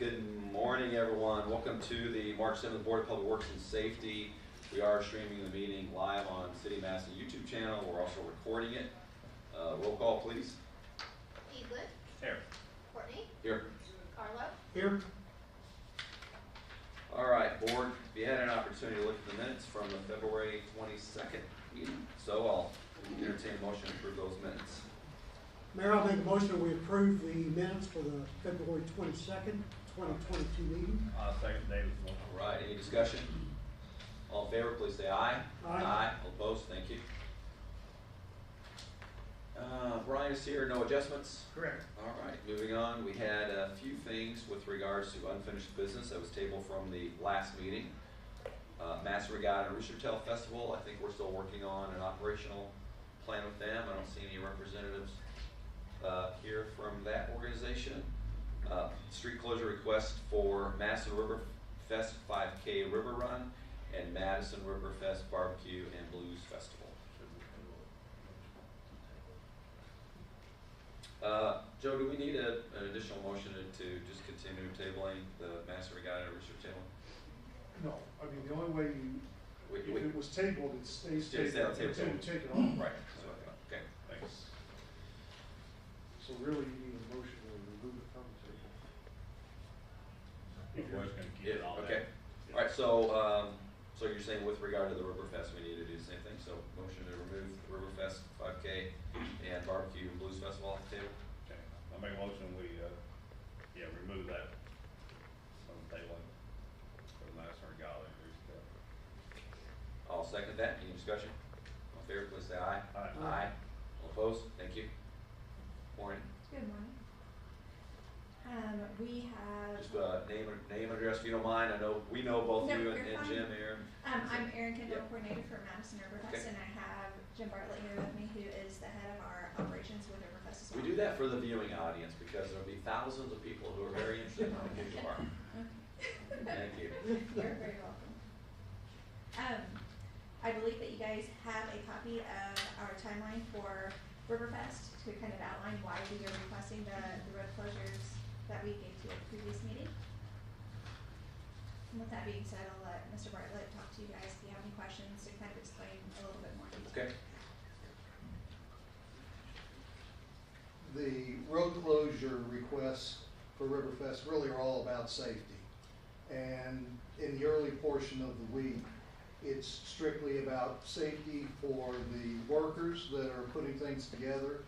good morning everyone. Welcome to the March 7th Board of Public Works and Safety. We are streaming the meeting live on City Madison YouTube channel. We're also recording it. Roll call please. Evelyn. Here. Courtney. Here. Carlo. Here. Alright, board, you had an opportunity to look at the minutes from the February 22nd meeting. So I'll entertain a motion to approve those minutes. Mayor, I'll make a motion that we approve the minutes for the February 22nd, 2022 meeting. Second David's motion. Alright, any discussion? All in favor, please say aye. Aye. All opposed, thank you. Brian is here, no adjustments? Correct. Alright, moving on, we had a few things with regards to unfinished business that was tabled from the last meeting. Madison Regatta and Roostertail Festival, I think we're still working on an operational plan with them. I don't see any representatives here from that organization. Street closure request for Madison Ribberfest 5K Ribberrun and Madison Ribberfest Barbecue and Blues Festival. Joe, do we need an additional motion to just continue tabling the Madison Regatta and Roostertail? No, I mean, the only way you, if it was tabled, it stays Stays tabled down, until you take it off. Right, so, okay, thanks. So really, you need a motion to remove it from the table. If you're just gonna keep it all Okay, there. alright, so you're saying with regard to the Ribberfest, we need to do the same thing, so motion to remove the Ribberfest 5K and Barbecue and Blues Festival off the table? Okay, I'll make a motion, we, remove that from the table for the Madison Regatta and Roostertail. I'll second that, any discussion? All in favor, please say aye. Aye. Aye. All opposed, thank you. Morning. Good morning. We have. Just name and address if you don't mind. I know we know both No, you you're and fine. Jim here. I'm Erin Kendall, Yep. coordinator for Madison Ribberfest, Okay. and I have Jim Bartlett here with me, who is the head of our operations with Ribberfest as well. We do that for the viewing audience because there'll be thousands of people who are very interested in the Kids Bar. Thank you. You're very welcome. I believe that you guys have a copy of our timeline for Ribberfest to kind of outline why we are requesting the road closures that we gave to you at the previous meeting. And with that being said, I'll let Mr. Bartlett talk to you guys if you have any questions to kind of explain a little bit more detail. Okay. The road closure requests for Ribberfest really are all about safety. And in the early portion of the week, it's strictly about safety for the workers that are putting things together,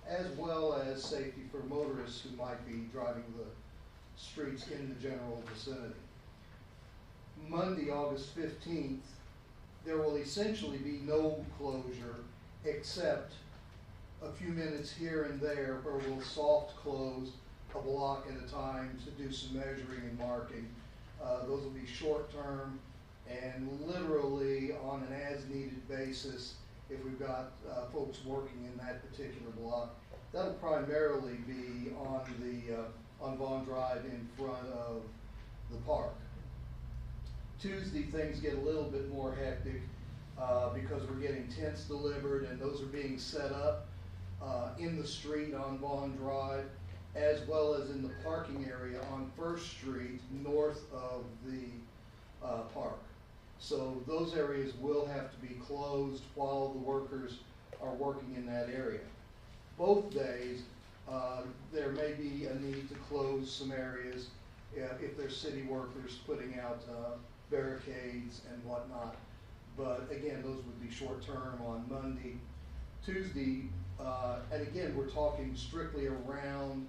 as well as safety for motorists who might be driving the streets in the general vicinity. Monday, August 15th, there will essentially be no closure except a few minutes here and there where we'll soft close a block at a time to do some measuring and marking. Those will be short term and literally on an as needed basis if we've got folks working in that particular block. That'll primarily be on Vaughn Drive in front of the park. Tuesday things get a little bit more hectic because we're getting tents delivered and those are being set up in the street on Vaughn Drive, as well as in the parking area on First Street north of the park. So those areas will have to be closed while the workers are working in that area. Both days, there may be a need to close some areas if there's city workers putting out barricades and whatnot. But again, those would be short term on Monday. Tuesday, and again, we're talking strictly around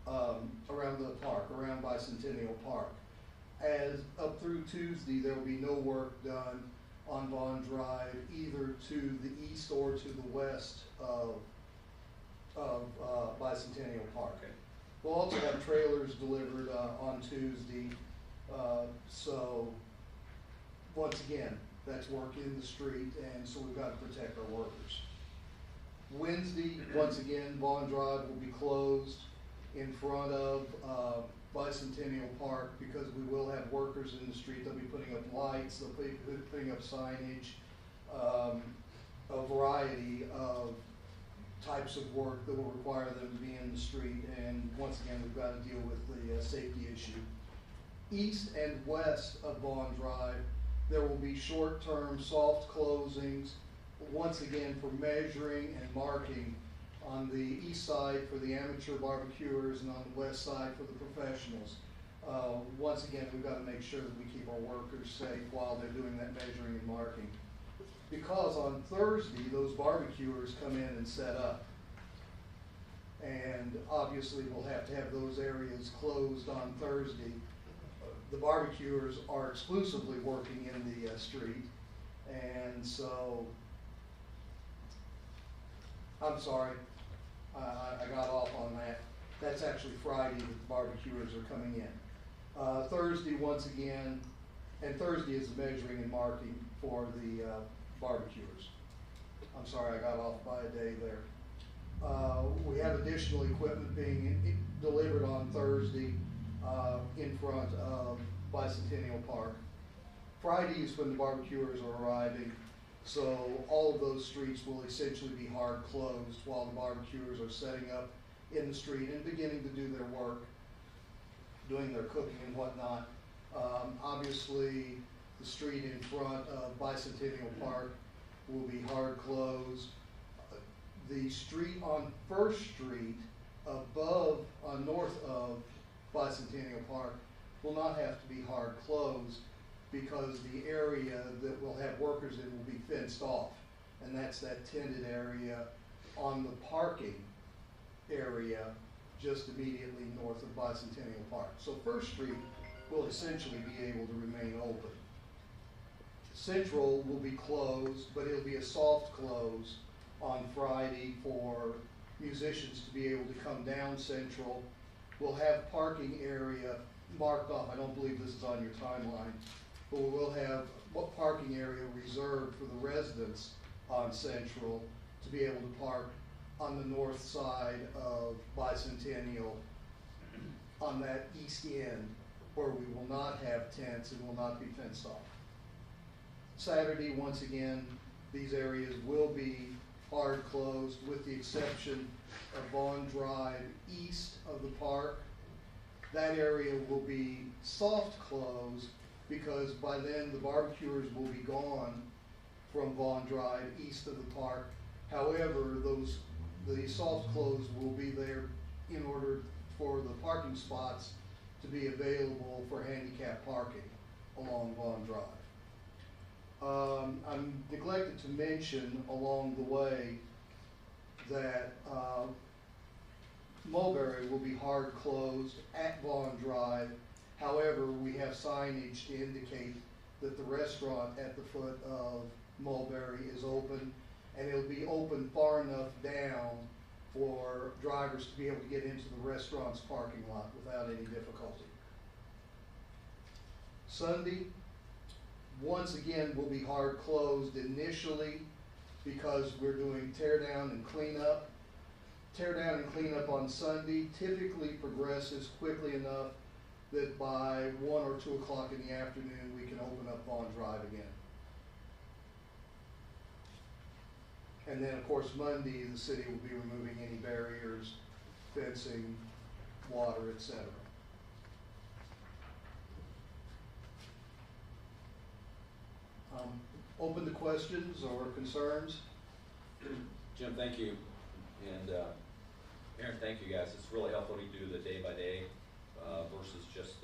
the park, around Bicentennial Park. As up through Tuesday, there will be no work done on Vaughn Drive, either to the east or to the west of Bicentennial Park. Okay. We'll also have trailers delivered on Tuesday. So once again, that's work in the street, and so we've got to protect our workers. Wednesday, once again, Vaughn Drive will be closed in front of Bicentennial Park because we will have workers in the street. They'll be putting up lights, they'll be putting up signage, a variety of types of work that will require them to be in the street, and once again, we've got to deal with the safety issue. East and west of Vaughn Drive, there will be short-term soft closings, once again for measuring and marking on the east side for the amateur barbecuers and on the west side for the professionals. Once again, we've got to make sure that we keep our workers safe while they're doing that measuring and marking. Because on Thursday, those barbecuers come in and set up. And obviously, we'll have to have those areas closed on Thursday. The barbecuers are exclusively working in the street. And so, I'm sorry, I got off on that. That's actually Friday that the barbecuers are coming in. Thursday, once again, and Thursday is the measuring and marking for the barbecuers. I'm sorry, I got off by a day there. We have additional equipment being delivered on Thursday in front of Bicentennial Park. Friday is when the barbecuers are arriving, so all of those streets will essentially be hard closed while the barbecuers are setting up in the street and beginning to do their work, doing their cooking and whatnot. Obviously, the street in front of Bicentennial Park will be hard closed. The street on First Street above, north of Bicentennial Park will not have to be hard closed because the area that we'll have workers in will be fenced off. And that's that tented area on the parking area just immediately north of Bicentennial Park. So First Street will essentially be able to remain open. Central will be closed, but it'll be a soft close on Friday for musicians to be able to come down Central. We'll have parking area marked off. I don't believe this is on your timeline, but we will have what parking area reserved for the residents on Central to be able to park on the north side of Bicentennial on that east end where we will not have tents and will not be fenced off. Saturday, once again, these areas will be hard closed with the exception of Vaughn Drive east of the park. That area will be soft closed because by then the barbecuers will be gone from Vaughn Drive east of the park. However, the soft close will be there in order for the parking spots to be available for handicap parking along Vaughn Drive. I'm neglected to mention along the way that Mulberry will be hard closed at Vaughn Drive. However, we have signage to indicate that the restaurant at the foot of Mulberry is open, and it'll be open far enough down for drivers to be able to get into the restaurant's parking lot without any difficulty. Sunday, once again, will be hard closed initially because we're doing tear down and cleanup. Tear down and cleanup on Sunday typically progresses quickly enough that by 1 or 2 o'clock in the afternoon we can open up Vaughn Drive again. And then, of course, Monday, the city will be removing any barriers, fencing, water, etc. Open to questions or concerns. Jim, thank you. And Aaron, thank you guys. It's really helpful to do the day by day versus just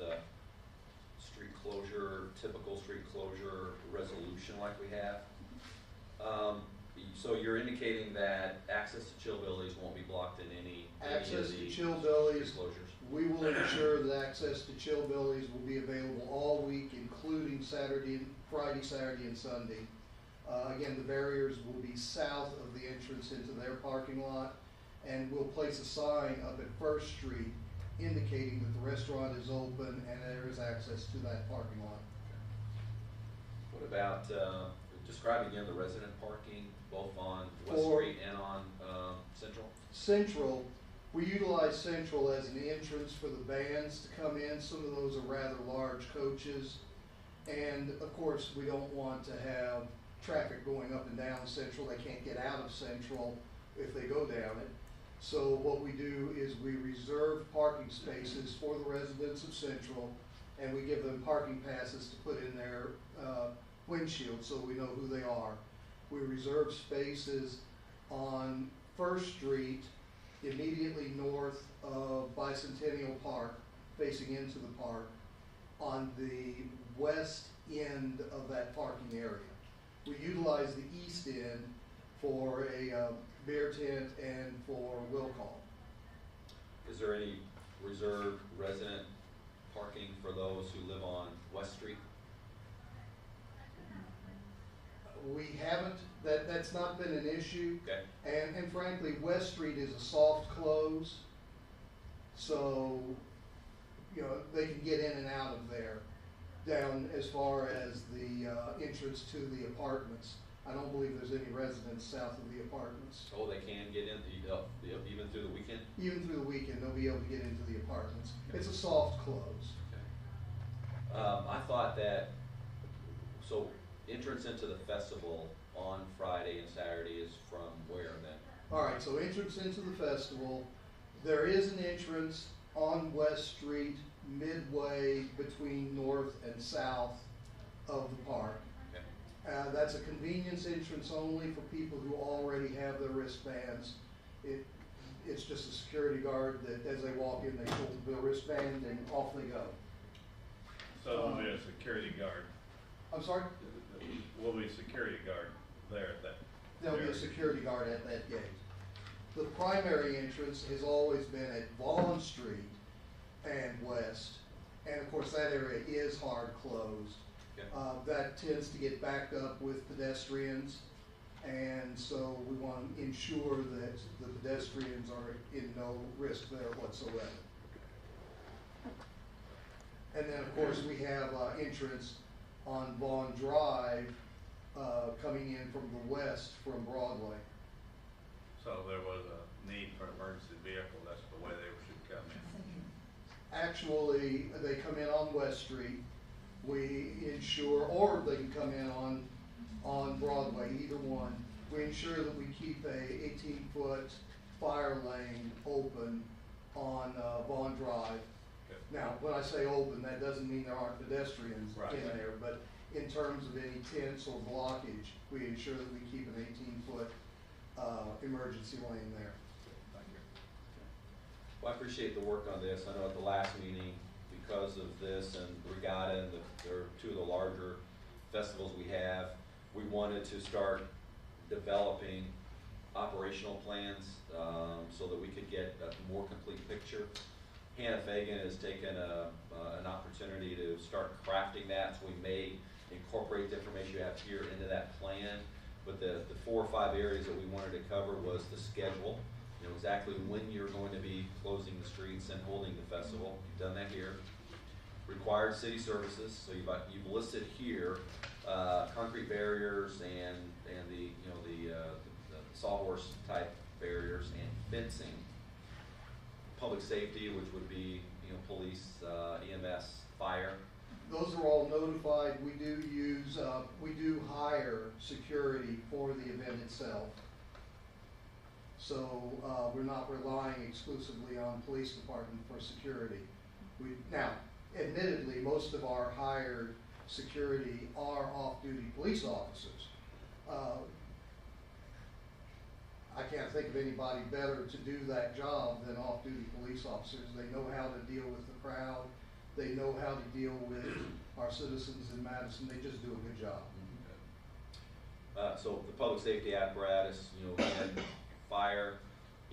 street closure, typical street closure resolution like we have. So you're indicating that access to Chillbillies won't be blocked in any Access of to the Chillbillies, closures? we will ensure that access to Chillbillies will be available all week, including Friday, Saturday, and Sunday. Again, the barriers will be south of the entrance into their parking lot, and we'll place a sign up at First Street indicating that the restaurant is open and there is access to that parking lot. What about, describe again the resident parking, both on West For- Street and on Central? Central, we utilize Central as an entrance for the bands to come in. Some of those are rather large coaches. And of course, we don't want to have traffic going up and down Central. They can't get out of Central if they go down it. So what we do is we reserve parking spaces for the residents of Central, and we give them parking passes to put in their windshield so we know who they are. We reserve spaces on First Street immediately north of Bicentennial Park, facing into the park, on the west end of that parking area. We utilize the east end for a beer tent and for will call. Is there any reserved resident parking for those who live on West Street? We haven't, that's not been an issue. Okay. And frankly, West Street is a soft close, so, you know, they can get in and out of there, down as far as the entrance to the apartments. I don't believe there's any residents south of the apartments. Oh, they can get in, even through the weekend? Even through the weekend, they'll be able to get into the apartments. It's a soft close. Okay. I thought that, so entrance into the festival on Friday and Saturday is from where then? All right, so entrance into the festival, there is an entrance on West Street midway between north and south of the park. Okay. That's a convenience entrance only for people who already have their wristbands. It's just a security guard that as they walk in, they pull the wristband and off they go. So there'll be a security guard, I'm sorry? will be a security guard there at that. There'll be a area. security guard at that gate. The primary entrance has always been at Vaughn Street and west, and of course that area is hard closed. Okay. That tends to get backed up with pedestrians, and so we want to ensure that the pedestrians are in no risk there whatsoever. And then, of course, we have entrance on Vaughn Drive coming in from the west from Broadway. So there was a need for an emergency vehicle, that's the way they should come in. Actually, they come in on West Street. We ensure, or they can come in on Broadway, either one. We ensure that we keep a 18-foot fire lane open on Vaughn Drive. Okay. Now, when I say open, that doesn't mean there aren't pedestrians Right. in there, but in terms of any tents or blockage, we ensure that we keep an 18-foot emergency lane there. Thank you. Well, I appreciate the work on this. I know at the last meeting, because of this and Regatta and they're two of the larger festivals we have, we wanted to start developing operational plans so that we could get a more complete picture. Hannah Fagan has taken an opportunity to start crafting that, so we may incorporate the information you have here into that plan. But the 4 or 5 areas that we wanted to cover was the schedule, you know, exactly when you're going to be closing the streets and holding the festival. You've done that here. Required city services, so you've listed here concrete barriers and the sawhorse type barriers and fencing. Public safety, which would be police, EMS, fire. Those are all notified. We do hire security for the event itself. So we're not relying exclusively on police department for security. Now, admittedly, most of our hired security are off-duty police officers. I can't think of anybody better to do that job than off-duty police officers. They know how to deal with the crowd. They know how to deal with our citizens in Madison. They just do a good job. So the public safety apparatus, again, fire,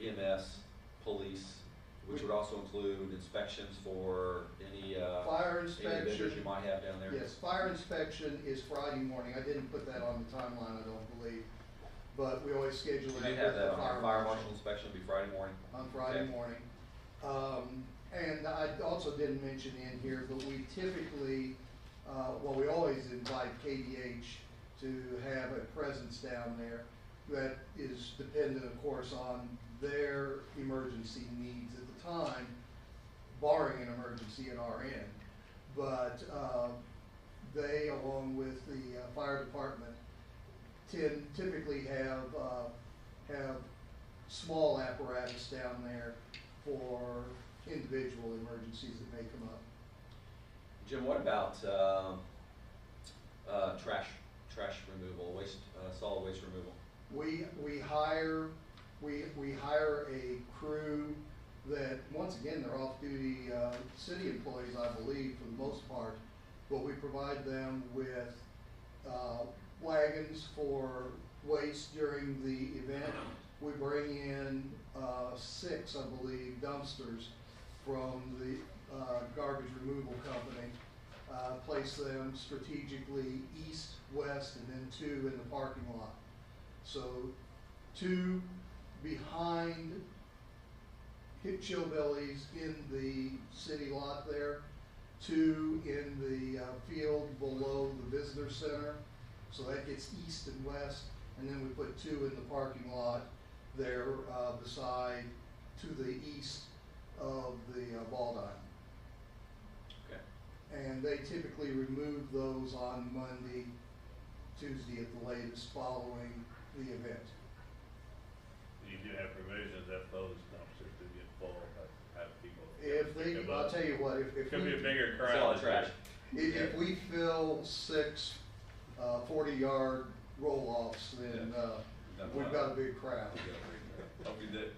EMS, police, which would also include inspections for any Fire any inspection. vendors you might have down there. Yes, fire inspection is Friday morning. I didn't put that on the timeline, I don't believe. But we always schedule You that do have with that the on your fire marshal inspection will be Friday morning. on Friday Okay. morning. And I also didn't mention in here, but we typically, we always invite KDH to have a presence down there. That is dependent, of course, on their emergency needs at the time, barring an emergency at our end. But they, along with the fire department, typically have small apparatus down there for individual emergencies that may come up. Jim, what about, trash removal, solid waste removal? We hire a crew that, once again, they're off-duty, city employees, I believe, for the most part, but we provide them with, wagons for waste during the event. We bring in, 6, I believe, dumpsters from the, garbage removal company, place them strategically east, west, and then 2 in the parking lot. So 2 behind Chillbillies in the city lot there, 2 in the field below the visitor center. So that gets east and west, and then we put 2 in the parking lot there beside, to the east of the ball diamond. Okay. And they typically remove those on Monday, Tuesday at the latest following the event. You do have provisions if those dumpsters do get full, have people. If they, pick 'em I'll up. tell you what, if Could be a we, bigger Solid crowd. trash. if we fill 6 40-yard roll-offs, then we've got a big crowd. Hope we did.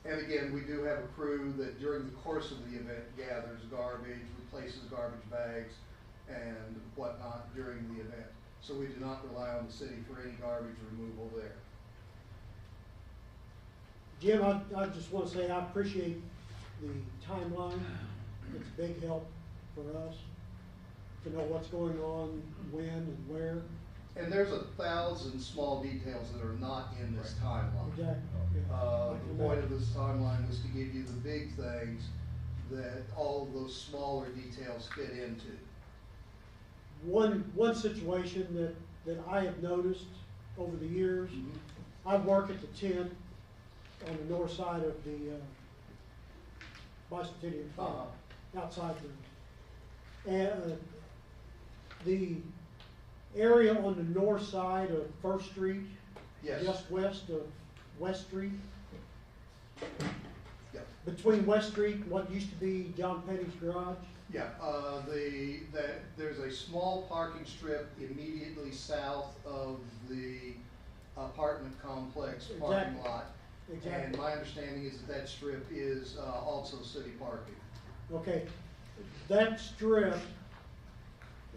And again, we do have a crew that during the course of the event gathers garbage, replaces garbage bags and whatnot during the event. So we do not rely on the city for any garbage removal there. Jim, I just want to say I appreciate the timeline. It's a big help for us to know what's going on, when and where. And there's 1,000 small details that are not in this timeline. Exactly. Yeah. The point of this timeline was to give you the big things that all of those smaller details fit into. One situation that I have noticed over the years, I work at the tent on the north side of the bicentennial farm, outside the, and the area on the north side of First Street, Yes. just west of West Street, Yeah. between West Street and what used to be John Penny's garage. Yeah, there's a small parking strip immediately south of the apartment complex parking Exactly. lot. Exactly. And my understanding is that strip is also city parking. Okay, that strip,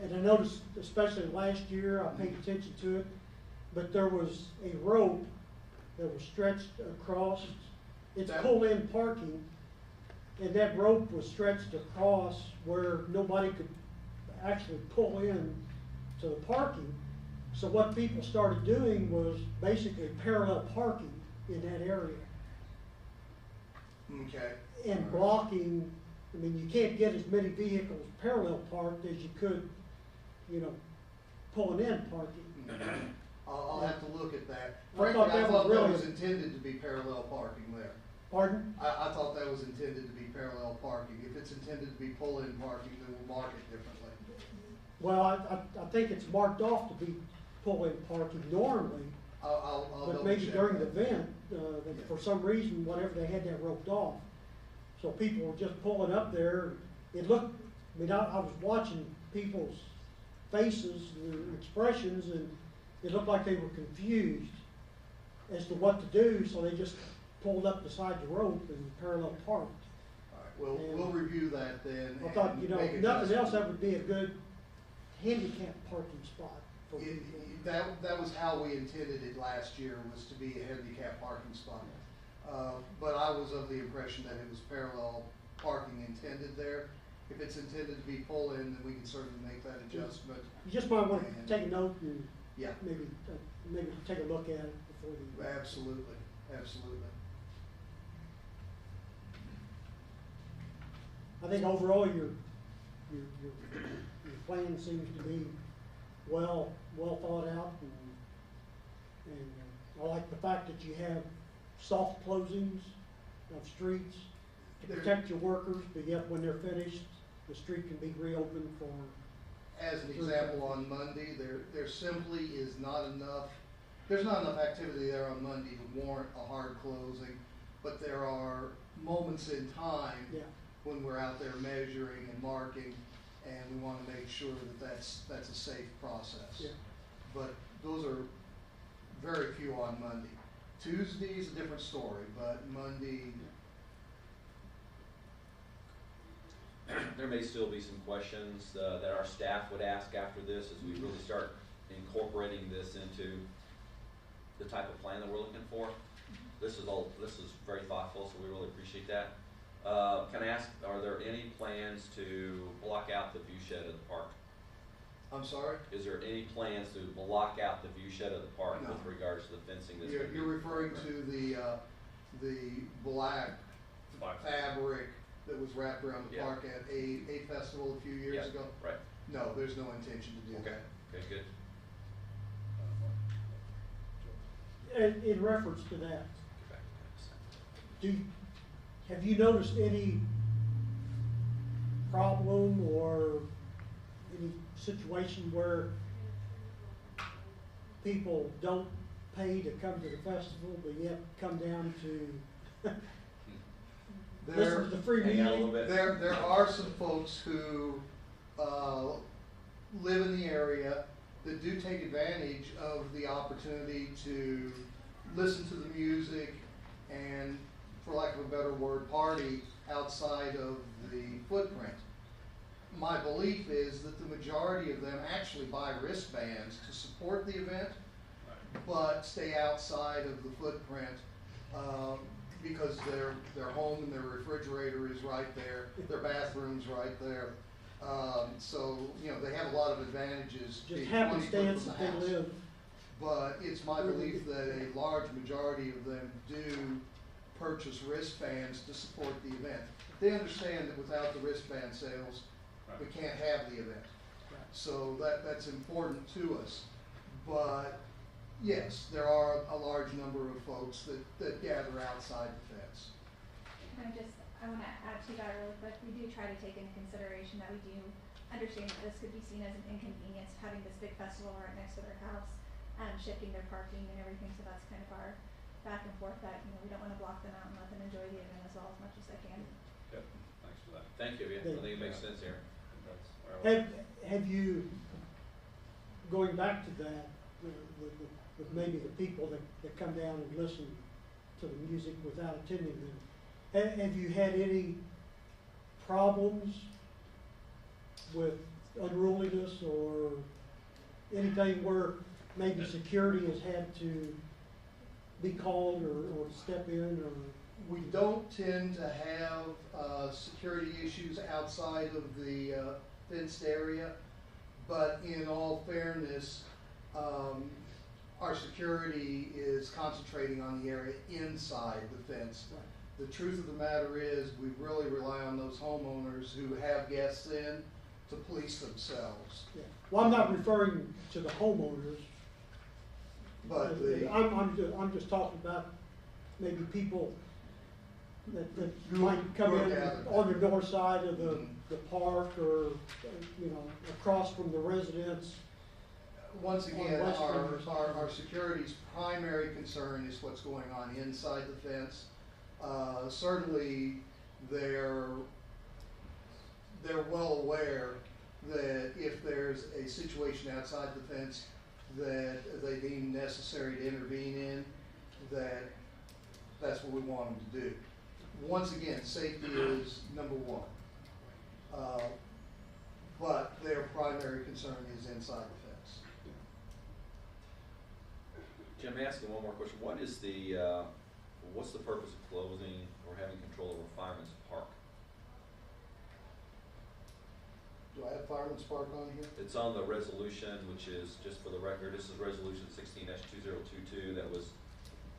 and I noticed especially last year, I paid attention to it, but there was a rope that was stretched across. It's That- pull-in parking, and that rope was stretched across where nobody could actually pull in to the parking. So what people started doing was basically parallel parking in that area Okay. and blocking. I mean, you can't get as many vehicles parallel parked as you could, pulling in parking. I'll have to look at that. I Frankly, thought I that thought was that really- was intended to be parallel parking there. Pardon? I thought that was intended to be parallel parking. If it's intended to be pull-in parking, then we'll mark it differently. Well, I think it's marked off to be pull-in parking normally, I'll but double maybe check during the that. event, that for some reason, whatever, they had that roped off. So people were just pulling up there. It looked, I was watching people's faces, their expressions, and it looked like they were confused as to what to do, so they just pulled up beside the rope and parallel parked. All right, we'll review that then. I thought, and if make nothing else, adjustments. that would be a good handicap parking spot for people. That was how we intended it last year, was to be a handicap parking spot. But I was of the impression that it was parallel parking intended there. If it's intended to be pull-in, then we can certainly make that adjustment. You just might want to take a note and Yeah, maybe take a look at it before the. absolutely, absolutely. I think overall your plan seems to be well thought out, and I like the fact that you have soft closings of streets to protect your workers, but yet when they're finished, the street can be reopened for. As an example, on Monday, there simply is not enough there's not enough activity there on Monday to warrant a hard closing, but there are moments in time Yeah. when we're out there measuring and marking, and we wanna make sure that that's a safe process. Yeah. But those are very few on Monday. Tuesday's a different story, but Monday, There may still be some questions that our staff would ask after this as we really start incorporating this into the type of plan that we're looking for. This is very thoughtful, so we really appreciate that. Can I ask, are there any plans to block out the view shed of the park? I'm sorry? Is there any plans to block out the view shed of the park No. with regards to the fencing that's You're, gonna be- you're referring to the black fabric that was wrapped around the Yeah. park at a festival a few years Yeah, ago? right. No, there's no intention to do Okay, that. okay, good. And in reference to that, Get back to that. have you noticed any problem or any situation where people don't pay to come to the festival, but yet come down to listen to the free Hang out a little music? bit. There are some folks who, live in the area that do take advantage of the opportunity to listen to the music and, for lack of a better word, party outside of the footprint. My belief is that the majority of them actually buy wristbands to support the event, but stay outside of the footprint, because their home and their refrigerator is right there, their bathroom's right there. So, they have a lot of advantages. Just being 20 foot happenstance from that the they house. live. But it's my belief that a large majority of them do purchase wristbands to support the event. They understand that without the wristband sales, we can't have the event. So that's important to us. But yes, there are a large number of folks that gather outside the fence. I want to add to that really quick. We do try to take into consideration that we do understand that this could be seen as an inconvenience, having this big festival right next to their house, shifting their parking and everything. So that's kind of our back and forth that, we don't want to block them out and let them enjoy the event as well as much as they can. Yep, thanks for that. Thank you, yeah, I think it makes sense here. Have you, going back to that, with maybe the people that come down and listen to the music without attending them, have you had any problems with unruliness or anything where maybe security has had to be called or step in, or? We don't tend to have security issues outside of the fenced area, but in all fairness, our security is concentrating on the area inside the fence. Right. The truth of the matter is, we really rely on those homeowners who have guests in to police themselves. Yeah. Well, I'm not referring to the homeowners. But I'm just talking about maybe people that Who- might come who are in gathered. on the north side of Mhm. the park, or, across from the residents. Once again, On Western or something. our security's primary concern is what's going on inside the fence. Certainly, they're well aware that if there's a situation outside the fence that they deem necessary to intervene in, that's what we want them to do. Once again, safety is number one. But their primary concern is inside the fence. Jim, may I ask you one more question? What's the purpose of closing or having control over Fireman's Park? Do I have Fireman's Park on here? It's on the resolution, which is, just for the record, this is resolution 16-2022 that was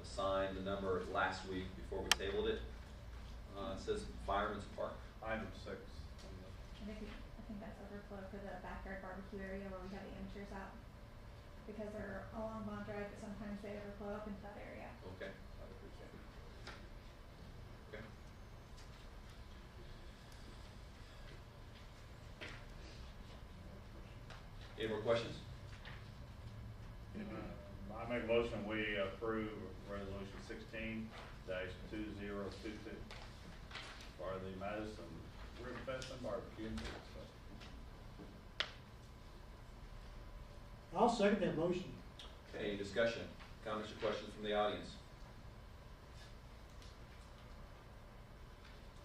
assigned the number last week before we tabled it. It says Fireman's Park. Item 6. I think that's overflow for the backyard barbecue area where we have the amateurs out. Because they're along Bond Drive, but sometimes they overflow up into that area. Okay. I appreciate it. Okay. Any more questions? I make a motion, we approve resolution 16-2022 for the Madison Ribberfest and barbecue and food. I'll second that motion. Okay, any discussion, comments or questions from the audience?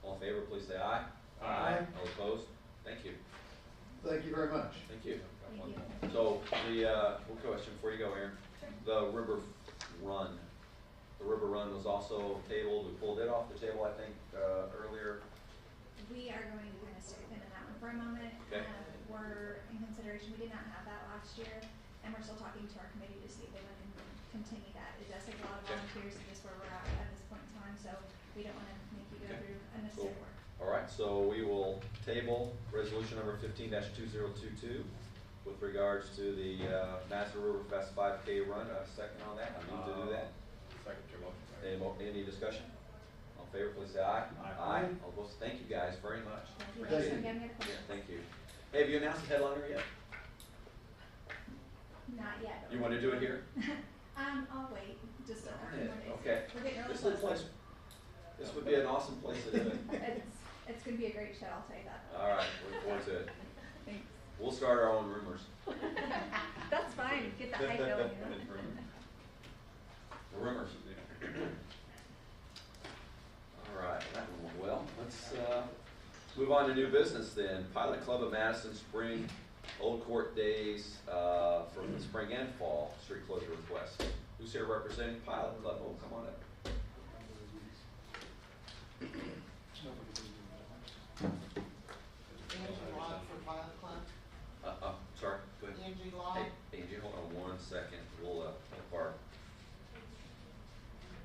All in favor, please say aye. Aye. All opposed? Thank you. Thank you very much. Thank you. Thank you. So one question before you go, Aaron. The Ribberrun was also tabled. We pulled it off the table, I think, earlier. We are going to kind of stick a pin in that one for a moment. Okay. We're in consideration, we did not have that last year, and we're still talking to our committee to see if they want to continue that. It does take a lot of Okay. volunteers, and just where we're at this point in time, so we don't want to make you go Okay. through unnecessary Cool. work. All right, so we will table resolution number 15-2022 with regards to the Madison Ribberfest 5K run. A second on that. I move to do that. Second your motion. Any discussion? All in favor, please say aye. Aye. All opposed? Thank you guys very much. Thank you. Appreciate Thanks for it. giving me the Yeah, question. thank you. Hey, have you announced the headliner yet? Not yet. but You want to do it here? I'll wait, just a few more days. Okay. We're getting really This is a close. place, this would be an awesome place to do it. It's gonna be a great show, I'll tell you that. All right, look forward to it. Thanks. We'll start our own rumors. That's fine, get that hype going, you know? The rumors. All right, that one went well. Let's move on to new business then. Pilot Club of Madison Spring Old Court Days for the spring and fall street closure requests. Who's here representing Pilot Club? Oh, come on up. Angie Log for Pilot Club. Sorry, go ahead. Angie Log. Hey, Angie, hold on 1 second. We'll help our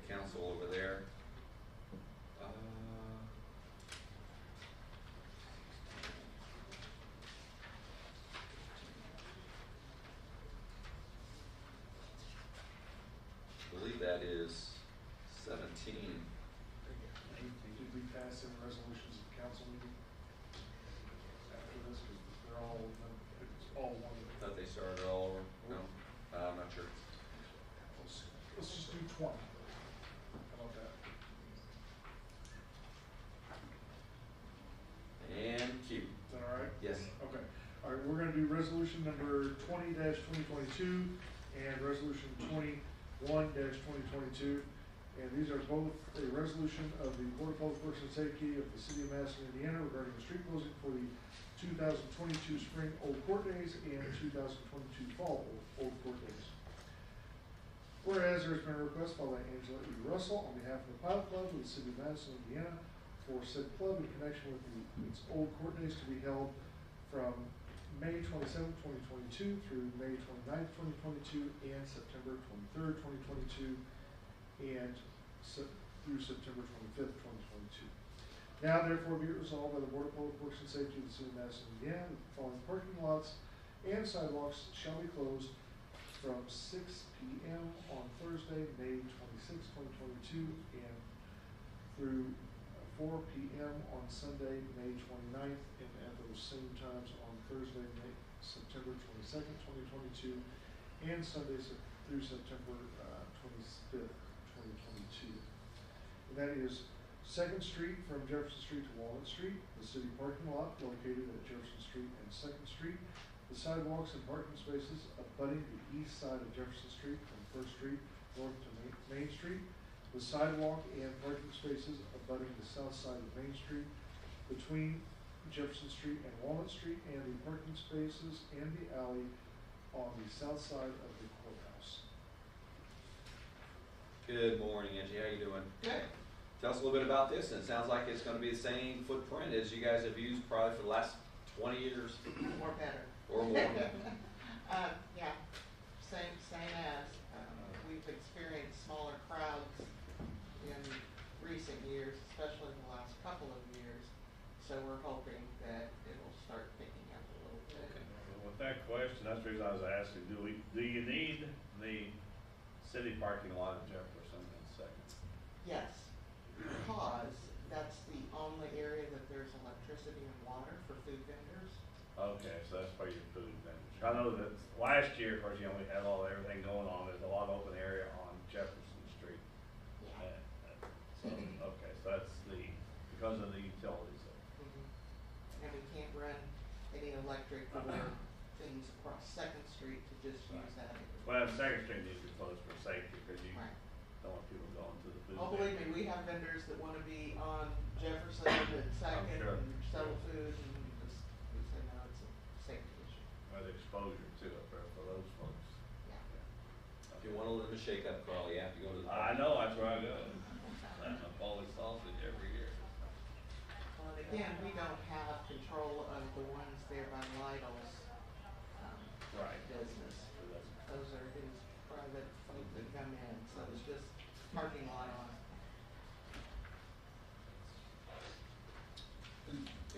council over there. I believe that is 17. Did we pass any resolutions at council meeting after this? Because they're all, it's all one. I thought they started all over. No, I'm not sure. Let's just do 20. How about that? And Q. Is that all right? Yes. Okay. All right, we're gonna do resolution number 20-2022 and resolution 21-2022. And these are both a resolution of the Board of Public Works and Safety of the City of Madison, Indiana regarding the street closing for the 2022 Spring Old Court Days and 2022 Fall Old Court Days. Whereas there has been a request filed by Angela E. Russell on behalf of the Pilot Club of the City of Madison, Indiana for said club in connection with its Old Court Days to be held from May 27, 2022 through May 29, 2022 and September 23, 2022 and through September 25, 2022. Now therefore be it resolved by the Board of Public Works and Safety of the City of Madison, Indiana, that the following parking lots and sidewalks shall be closed from 6 p.m. on Thursday, May 26, 2022 and through 4 p.m. on Sunday, May 29th, and at those same times on Thursday, September 22nd, 2022, and Sunday through September 25th, 2022. And that is 2nd Street from Jefferson Street to Walnut Street, the city parking lot located at Jefferson Street and 2nd Street, the sidewalks and parking spaces abutting the east side of Jefferson Street from 1st Street north to Main Street, the sidewalk and parking spaces abutting the south side of Main Street between Jefferson Street and Walnut Street, and the parking spaces and the alley on the south side of the courthouse. Good morning, Angie. How you doing? Good. Tell us a little bit about this. And it sounds like it's going to be the same footprint as you guys have used probably for the last 20 years Or better. or more. Yeah, same as, we've experienced smaller crowds in recent years, especially in the last couple of years. So we're hoping that it'll start picking up a little bit. With that question, that's the reason I was asking, do you need the city parking lot at Jefferson and 2nd? Yes, because that's the only area that there's electricity and water for food vendors. Okay, so that's where your food vendors. I know that last year, of course, you know, we had everything going on, there's a lot of open area on Jefferson Street. Yeah. So, okay, so that's because of the utilities. And we can't run any electric or things across Second Street to just use that. Well, Second Street needs to be closed for safety, because you Right. don't want people going to the food. Oh, believe me, we have vendors that wanna be on Jefferson and Second sure. and sell food, and we say, no, it's a safety issue. Or the exposure to it for those folks. Yeah. If you want a little shake up, Carl, you have to go to the. I know, that's where I go. I'm a Polish sausage every year. Well, and again, we don't have control of the ones there by Lidl's, Right. business. So that's- Those are his private folk that come in, so it's just parking lot on.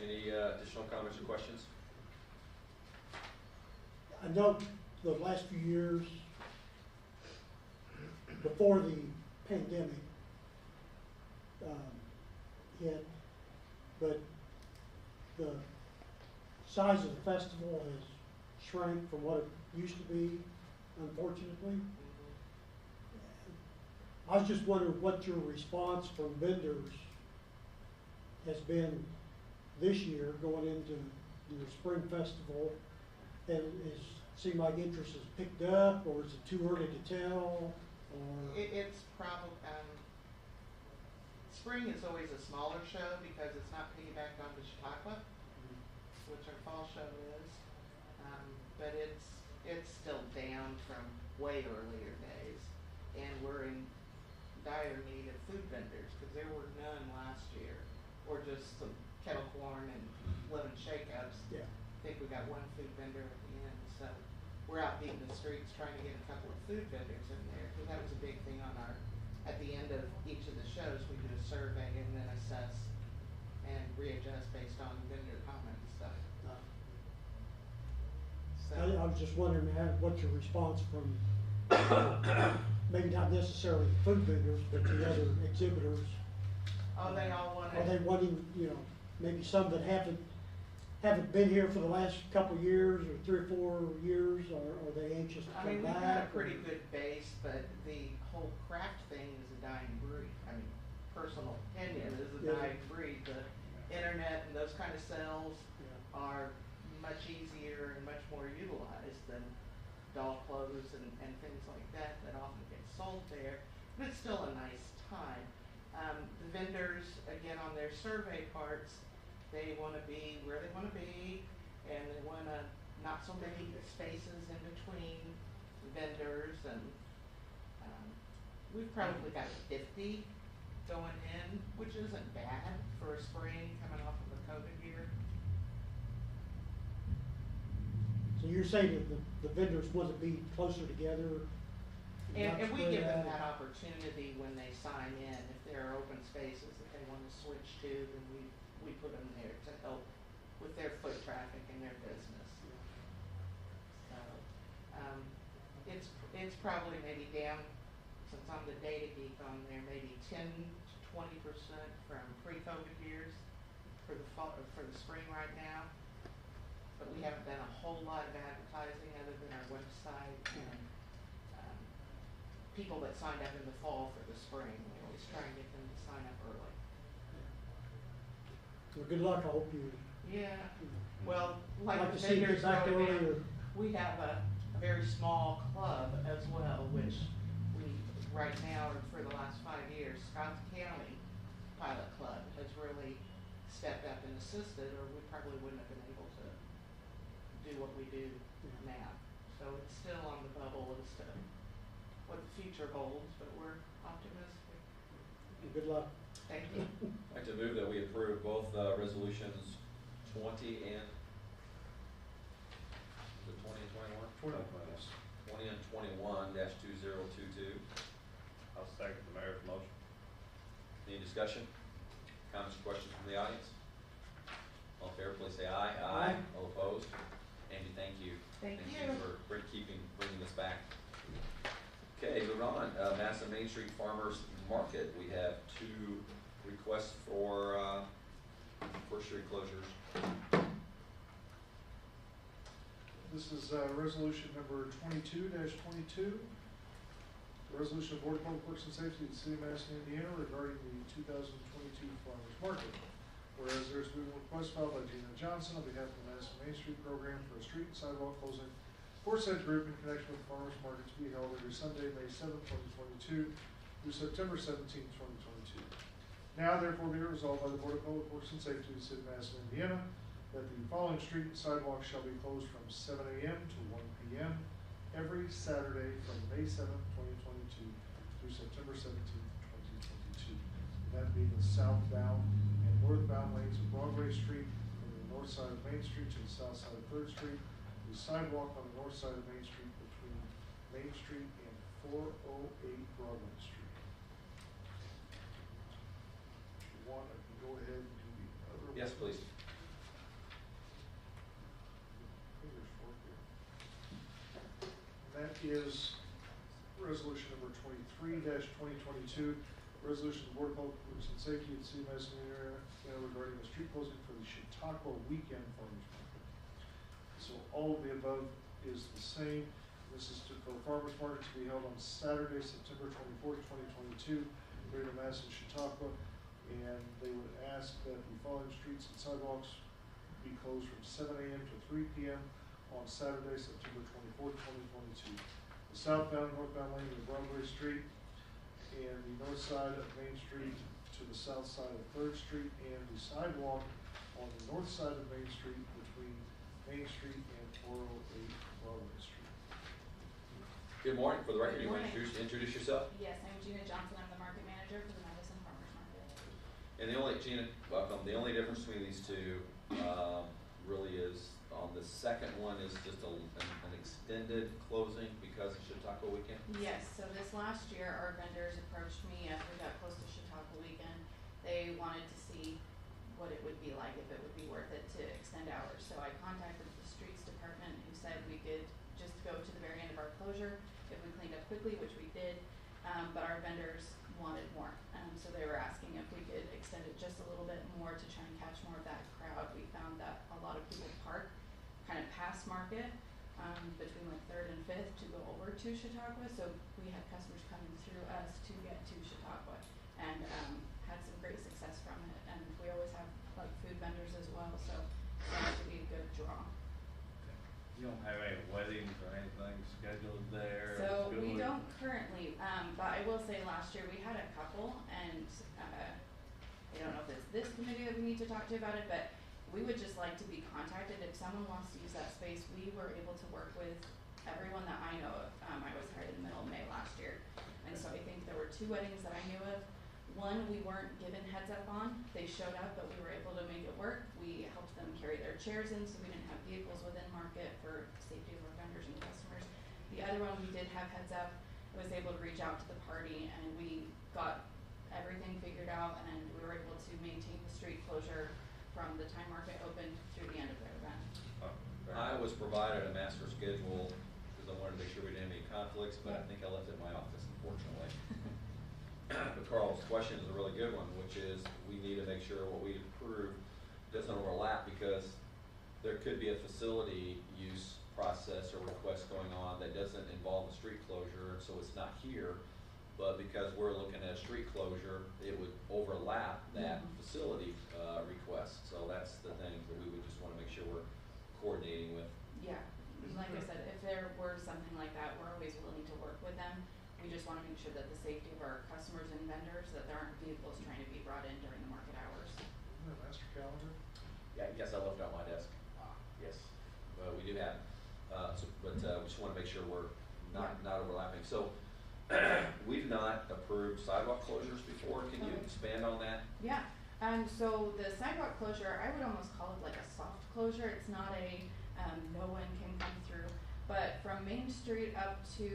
Any additional comments or questions? I know the last few years, before the pandemic, hit, but the size of the festival has shrank from what it used to be, unfortunately. I was just wondering what your response from vendors has been this year going into your spring festival. And it seemed like interest has picked up, or is it too early to tell, or? It's probably, spring is always a smaller show because it's not piggybacked onto Chautauqua, which our fall show is. But it's still down from way earlier days, and we're in dire need of food vendors, because there were none last year, or just some kettle corn and lemon shake-ups. Yeah. I think we got one food vendor at the end, so we're out beating the streets trying to get a couple of food vendors in there, because that was a big thing on at the end of each of the shows, we do a survey and then assess and readjust based on vendor comments and stuff. I was just wondering what your response from, maybe not necessarily the food vendors, but the other exhibitors. Oh, they all want Are they wanting, maybe some that haven't been here for the last couple of years, or 3 or 4 years, or are they anxious to I come mean, back? we've got a or- pretty good base, but the whole craft thing is a dying breed. I mean, personal opinion is a Yeah. dying breed. The internet and those kind of sales Yeah. are much easier and much more utilized than doll clothes and things like that often get sold there. But it's still a nice time. The vendors, again, on their survey parts, they wanna be where they wanna be, and they wanna not so many spaces in between vendors, and, we've probably got 50 going in, which isn't bad for a spring coming off of a COVID year. So you're saying that the vendors want to be closer together? And not we spread give them out? that opportunity when they sign in, if there are open spaces that they wanna switch to, then we put them there to help with their foot traffic and their business. So, it's probably maybe down, since I'm the data geek on there, maybe 10 to 20% from pre-COVID years for the fall, or for the spring right now. But we haven't done a whole lot of advertising other than our website and, people that signed up in the fall for the spring. We always try and get them to sign up early. Well, good luck, I hope you. Yeah, well, like Like the to see you vendors get back going in, earlier. we have a very small club as well, which we, right now, or for the last 5 years, Scott County Pilot Club has really stepped up and assisted, or we probably wouldn't have been able to do what we do now. So it's still on the bubble as to what the future holds, but we're optimistic. Good luck. Thank you. I'd like to move that we approve both resolutions 20 and, is it 20 and 21? 20 and 21-2022. I'll second the mayor's motion. Any discussion? Comments or questions from the audience? All in favor, please say aye. Aye. All opposed? Andy, thank you. Thank you you. for bringing this back. Okay, moving on, Madison Main Street Farmers Market, we have 2 requests for street closures. This is, resolution number 22-22. Resolution of Board of Public Works and Safety of the City of Madison, Indiana regarding the 2022 Farmers Market. Whereas there's been a request filed by Gina Johnson on behalf of the Madison Main Street Program for a street and sidewalk closing for said group in connection with the Farmers Market to be held every Sunday, May 7th, 2022 through September 17th, 2022. Now therefore be it resolved by the Board of Public Works and Safety of the City of Madison, Indiana, that the following street and sidewalks shall be closed from 7 a.m. to 1 p.m. every Saturday from May 7th, 2022 through September 17th, 2022. That being the southbound and northbound lanes of Broadway Street from the north side of Main Street to the south side of 3rd Street. The sidewalk on the north side of Main Street between Main Street and 408 Broadway Street. If you want, I can go ahead and do the other one. Yes, please. Fingers for it here. And that is resolution number 23-2022, resolution of the Board of Public Works and Safety of the City of Madison area regarding the street closing for the Chautauqua Weekend Farmers Market. So all of the above is the same. This is for Farmers Market to be held on Saturday, September 24th, 2022, here in Madison, Chautauqua. And they would ask that the following streets and sidewalks be closed from 7 a.m. to 3 p.m. on Saturday, September 24th, 2022. The southbound and northbound lane of Broadway Street and the north side of Main Street to the south side of 3rd Street, and the sidewalk on the north side of Main Street between Main Street and 408 Broadway Street. Good morning. For the record, Good you want to morning. introduce yourself? Yes, I'm Gina Johnson. I'm the market manager for the Madison Farmers Market. And the only, Gina, welcome. The only difference between these two really is on the second one is just an extended closing because of Chautauqua Weekend. Yes, so this last year, our vendors approached me as we got close to Chautauqua Weekend. They wanted to see what it would be like, if it would be worth it to extend hours. So I contacted the streets department who said we could just go to the very end of our closure if we cleaned up quickly, which we did, but our vendors wanted more. So they were asking if we could extend it just a little bit more to try and catch more of that crowd. We found that a lot of people park kind of past market between like 3rd and 5th to go over to Chautauqua. So we had customers coming through us to get to Chautauqua and had some great success from it. And we always have like food vendors as well, so it seems to be a good draw. You don't have any weddings or anything scheduled there? So School we or- don't currently, but I will say last year we had a couple, and I don't know if it's this committee that we need to talk to about it, but we would just like to be contacted if someone wants to use that space. We were able to work with everyone that I know of. I was hired in the middle of May last year, and so I think there were 2 weddings that I knew of. One we weren't given heads up on. They showed up, but we were able to make it work. We helped them carry their chairs in, so we didn't have vehicles within market for safety of our vendors and customers. The other one we did have heads up. I was able to reach out to the party, and we got everything figured out, and we were able to maintain the street closure from the time market opened through the end of their event. I was provided a master schedule because I wanted to make sure we didn't have any conflicts, but I think I left it in my office, unfortunately. But Carl's question is a really good one, which is we need to make sure what we approve doesn't overlap, because there could be a facility use process or request going on that doesn't involve a street closure, so it's not here. But because we're looking at a street closure, it would overlap that facility request. So that's the thing that we would just want to make sure we're coordinating with. Yeah, like I said, if there were something like that, we're always willing to work with them. We just want to make sure that the safety of our customers and vendors, that there aren't vehicles trying to be brought in during the market hours. Isn't that master calendar? Yeah, yes, I left it on my desk. Yes, we do have. We just want to make sure we're not overlapping. So we've not approved sidewalk closures before. Can you expand on that? Yeah, so the sidewalk closure, I would almost call it like a soft closure. It's not a no one can come through, but from Main Street up to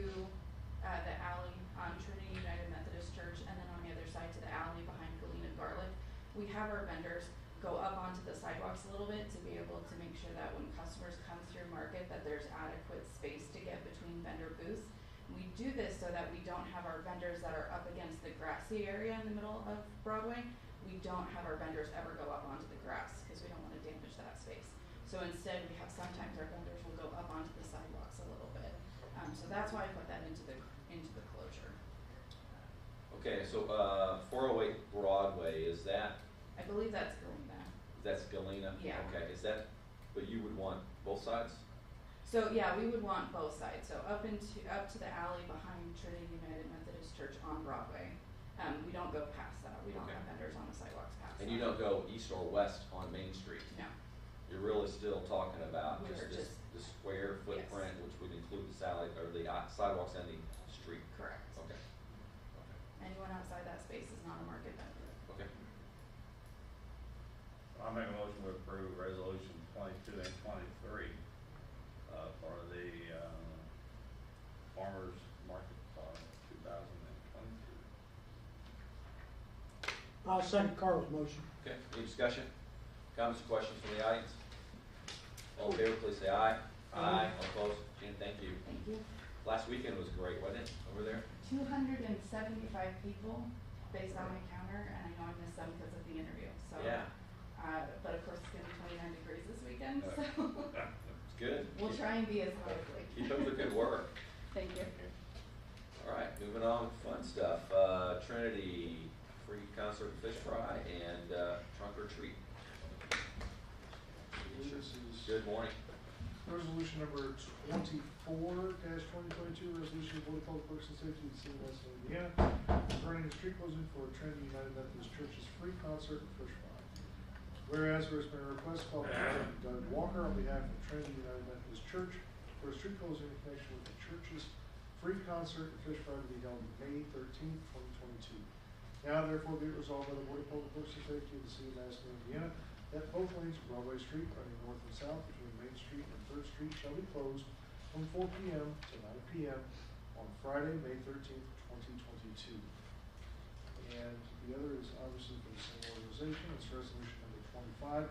the alley on Trinity United Methodist Church, and then on the other side to the alley behind Galena Garlic, we have our vendors go up onto the sidewalks a little bit to be able to make sure that when customers come through market that there's adequate space to get between vendor booths. We do this so that we don't have our vendors that are up against the grassy area in the middle of Broadway. We don't have our vendors ever go up onto the grass because we don't want to damage that space. So instead, we have sometimes our vendors will go up onto the sidewalks a little bit. So that's why I put that into the closure. Okay, so, 408 Broadway, is that, I believe that's Galena. that's Galena? Yeah. Okay, is that, but you would want both sides? So yeah, we would want both sides. So up to the alley behind Trinity United Methodist Church on Broadway. We don't go past that. We don't Okay. have vendors on the sidewalks past that. And you don't go east or west on Main Street? No. You're really still talking about We just are this, just- the square footprint, which would include the or the sidewalks and the street? Correct. Okay. Anyone outside that space is not a market vendor. Okay. I make a motion to approve resolution 22 and 23, for the, farmer's market, 2022. I'll second Carl's motion. Okay, any discussion? Comments or questions from the audience? All in favor, please say aye. Aye. All opposed? Jan, thank you. Thank you. Last weekend was great, wasn't it, over there? 275 people based on my counter, and I know I missed some because of the interview. So. Yeah, But of course, it's gonna be 29 degrees this weekend, so it's good. we'll try and be as lively. Keep up the good work. Thank you. All right, moving on with fun stuff. Trinity, free concert and fish fry, and trunk or treat. This is Good morning. resolution number 24-2022, resolution of Board of Public Works and Safety of the City of Madison, Indiana, regarding the street closing for Trinity United Methodist Church's free concert and fish fry. Whereas there has been a request by Doug Walker on behalf of Trinity United Methodist Church for a street closing in connection with the church's free concert and fish fry to be held May 13th, 2022. Now therefore be it resolved by the Board of Public Works and Safety of the City of Madison, Indiana, that both lanes of Broadway Street running north and south between Main Street and 3rd Street shall be closed from 4 p.m. to 9 p.m. on Friday, May 13th, 2022. And the other is obviously for the same organization. It's resolution number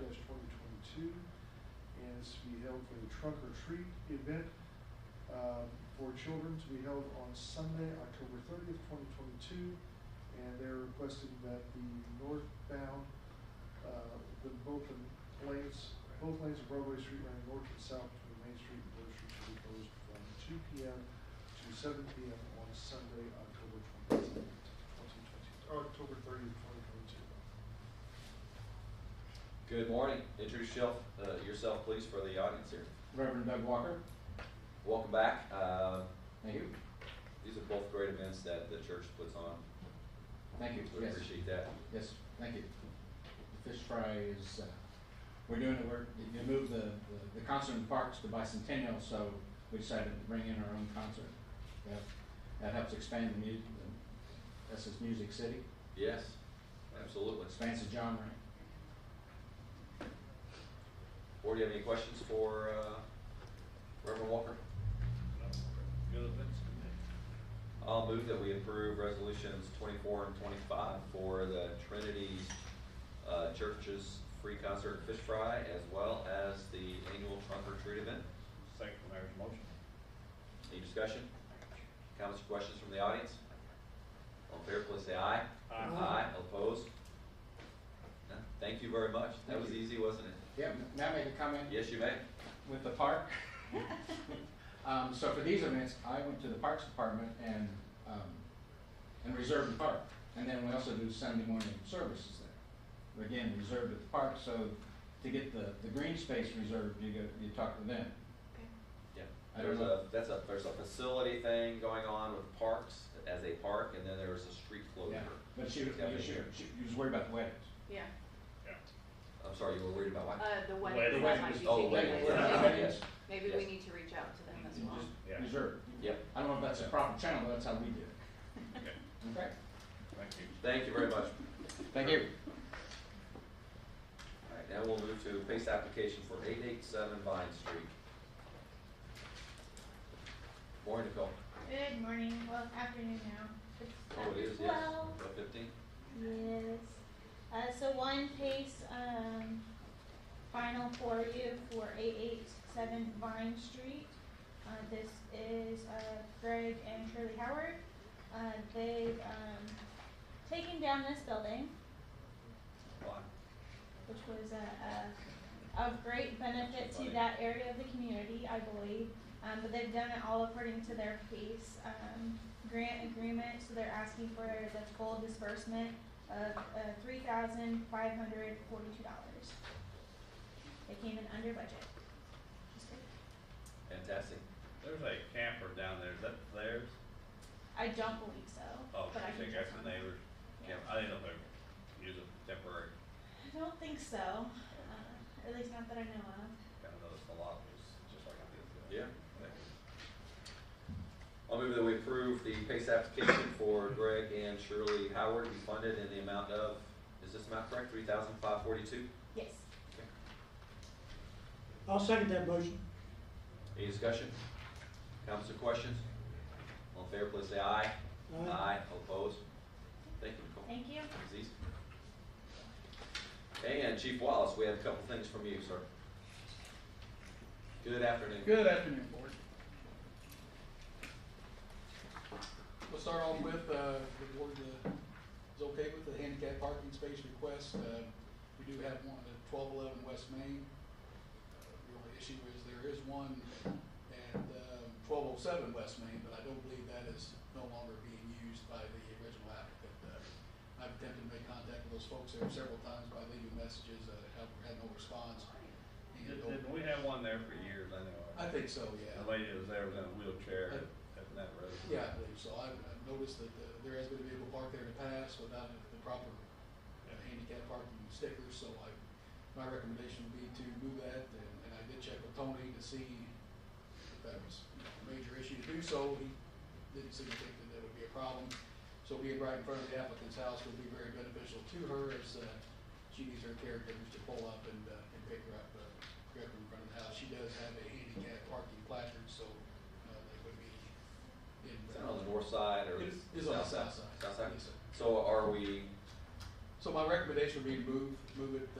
25-2022, and it's to be held for the trunk or treat event for children to be held on Sunday, October 30th, 2022. And they're requesting that the northbound, both lanes of Broadway Street running north and south between Main Street and 3rd Street should be closed from 2 p.m. to 7 p.m. on Sunday, October 30th, 2022. Good morning. Introduce yourself, please, for the audience here. Reverend Doug Walker. Welcome back. Thank you. These are both great events that the church puts on. Thank you. We Yes. appreciate that. Yes, thank you. The fish fry is, we're doing it, you moved the concert in parks to Bicentennial, so we decided to bring in our own concert. That helps expand the music, this is Music City, Yes, absolutely. expands the genre. Board, do you have any questions for Reverend Walker? No, good events committee. I'll move that we approve resolutions 24 and 25 for the Trinity Church's free concert and fish fry, as well as the annual trunk or treat event. Second the mayor's motion. Any discussion? Comments or questions from the audience? All in favor, please say aye. Aye. Aye. All opposed? None? Thank you very much. That Thank was you. easy, wasn't it? Yeah, may I make a comment? Yes, you may. With the park? So for these events, I went to the Parks Department and reserved the park. And then we also do Sunday morning services there. Again, reserved at the park, so to get the green space reserved, you talk to them. Yeah. I don't There's a facility thing going on with parks as a park, and then there's a street closure. Yeah, but she was worried about the weddings. Yeah. I'm sorry, you were worried about what? The wedding. weddings, that might be Oh, taking weddings. place. Yeah. Yes. Maybe Yes. we need to reach out to them as You well. just Yeah. reserve. Yep. I don't know if that's a proper channel, but that's how we do it. Okay, Okay? thank you. Thank you very much. Thank you. All right, now we'll move to PACE application for 887 Vine Street. Morning, Nicole. Good morning, well, afternoon now. It's Oh, it after is, yes. 12. 12:15. Yes. So one case, final for you for 887 Vine Street. This is, Greg and Shirley Howard. They've, taken down this building, Fine. which was of great benefit to that area of the community, I believe. But they've done it all according to their pace, grant agreement, so they're asking for the full disbursement of, $3,542. They came in under budget. Which is great. Fantastic. There's a camper down there, is that theirs? I don't believe so, Oh, but I I can think check that's on the that. neighbor's Yeah. camper, I didn't know if they were using temporary, I don't think so, at least not that I know of. kind of noticed a lot was just like I did. Yeah. Thank you. I'll move that we approve the PACE application for Greg and Shirley Howard to be funded in the amount of, is this amount correct, $3,542? Yes. I'll second that motion. Any discussion? Comments or questions? All in favor, please say aye. Aye. All opposed? Thank you, Nicole. Thank you. That was easy. And Chief Wallace, we have a couple things from you, sir. Good afternoon. Good afternoon, Board. We'll start off with, the Board is okay with the handicap parking space request. We do have one at 1211 West Main. The only issue is there is one at 1207 West Main, but I don't believe that is no longer being used by the original applicant. I've attempted to make contact with those folks there several times by leaving messages, have had no response. And Didn't we have one there for years, I know? I think so, yeah. The lady that was there was in a wheelchair at that road. Yeah, I believe so. I've noticed that there has been a vehicle parked there in the past without the proper handicap parking stickers, so my recommendation would be to move that, and I did check with Tony to see if that was a major issue to do so. He didn't seem to think that that would be a problem. So being right in front of the applicant's house would be very beneficial to her as she needs her caregivers to pull up and pick her up directly in front of the house. She does have a handicap parking placard, so they would be in. Is that on the north side or? It is on the south side. South side? Yes, sir. So are we, So my recommendation would be to move it,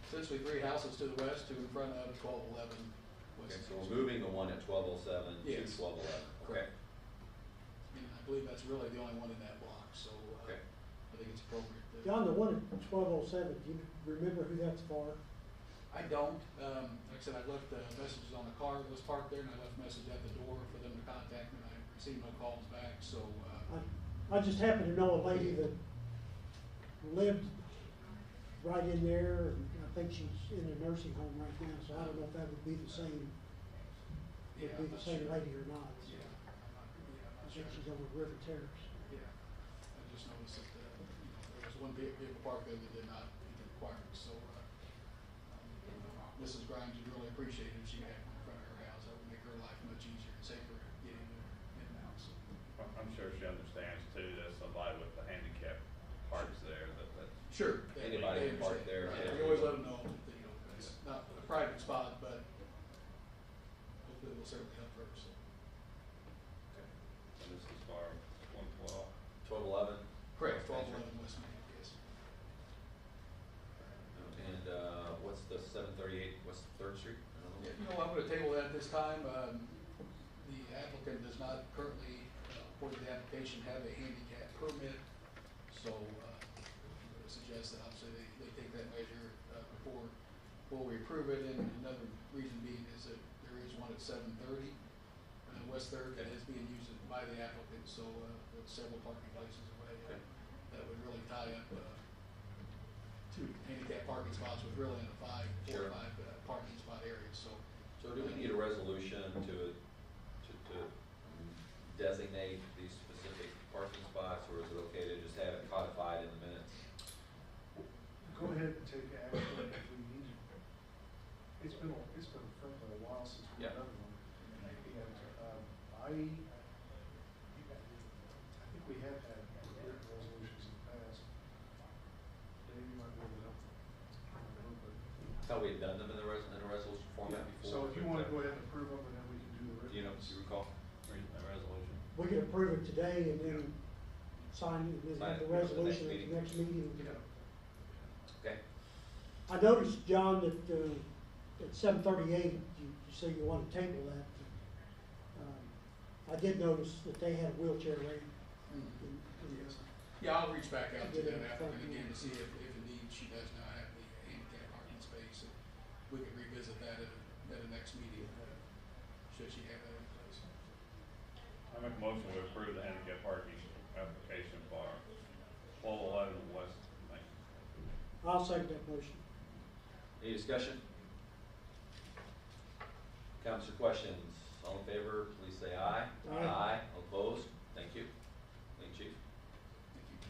essentially 3 houses to the west to in front of 1211 okay, West. so we're moving the one at 1207 to Yes. 1211, okay? Correct. And I believe that's really the only one in that block, so Okay. I think it's appropriate. John, the one at 1207, do you remember who that's for? I don't, like I said, I left messages on the car that was parked there, and I left a message at the door for them to contact me, and I received no calls back, so, I just happen to know a lady that lived right in there, and I think she's in a nursing home right now, so I don't know if that would be the same, yeah, would be I'm the not same sure. lady or not. Yeah, I'm I not think sure. she's over at River Terrace. Yeah, I just noticed that, there was one vehicle parked there that did not meet the requirements, so, Mrs. Grimes would really appreciate it if she had one in front of her house. That would make her life much easier and safer getting in and out, so. I'm sure she understands too, that somebody with the handicap parks there, that Sure. Anybody can park there. Right, we always let them know that, it's not a private spot, but hopefully it will certainly help her, so. and this is for 112. 1211? Correct, 1211 West Main, yes. And what's the 738 West 3rd Street? I don't know. Yeah, you know, I'm gonna table that this time. The applicant does not currently, according to the application, have a handicap permit. So, I'm gonna suggest that obviously they take that measure, before we approve it. And another reason being is that there is one at 730, West Third that is being used by the applicant. So, with several parking places or whatever, Okay. that would really tie up, 2 handicap parking spots with really in a 4 Sure. or 5 parking spot area, so. So do we need a resolution to designate these specific parking spots, or is it okay to just have it codified in the minutes? Go ahead and take action if we need to. It's been frankly a while since we've Yeah. done one. And, I think we have had written resolutions in the past. Dave, you might be able to help. Thought we had done them in a resolution format before. So if you want to go ahead and approve them, and then we can do the Do you know, written. do you recall? A resolution. We can approve it today and then sign it, and then have the Sign it for the next resolution at meeting. the next meeting. Okay. I noticed, John, that, at 738, you say you want to table that. I did notice that they had a wheelchair ramp. Yes. Yeah, I'll reach back out to that applicant again to see if indeed she does now have the handicap parking space. we could revisit that at a next meeting, should she have that in place. I make a motion to approve the handicap parking application for 1211 West Main. I'll second that motion. Any discussion? Comments or questions? All in favor, please say aye. Aye. All opposed? Thank you. Thank you, Chief. Thank you.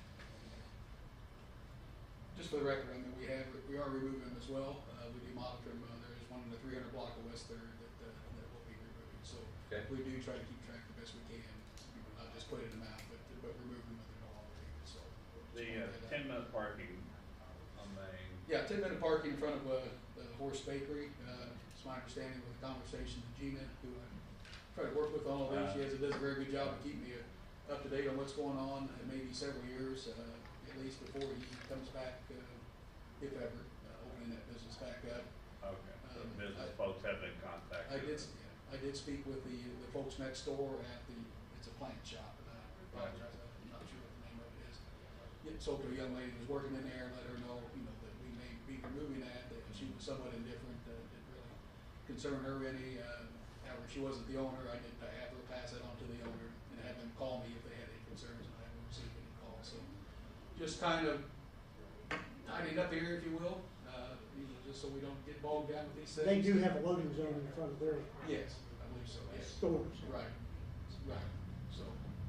Just for the record, I mean, we are removing them as well. We do monitor them. There is one in the 300 block of West Third that will be removed. So Okay. we do try to keep track the best we can. Not just put it in the mouth, but remove them when they're no longer needed. So The 10-minute parking on Main. yeah, 10-minute parking in front of the Horse Bakery. It's my understanding with the conversation with Gina, who I try to work with on all these. Does a very good job of keeping me up to date on what's going on. It may be several years, at least before he comes back, if ever, opening that business back up. Okay, so business folks have been contacted. I did speak with the folks next door at it's a plant shop, and I apologize, I'm not sure what the name of it is. Spoke to a young lady who was working in there and let her know, that we may be removing that she was somewhat indifferent, didn't really concern her any. However, she wasn't the owner. I did have her pass it on to the owner and have them call me if they had any concerns, and I haven't received any calls. So just kind of tidying up here, if you will, just so we don't get bogged down with these things. They do have a loading zone in front of their Yes, I believe so, yes. stores. Right. So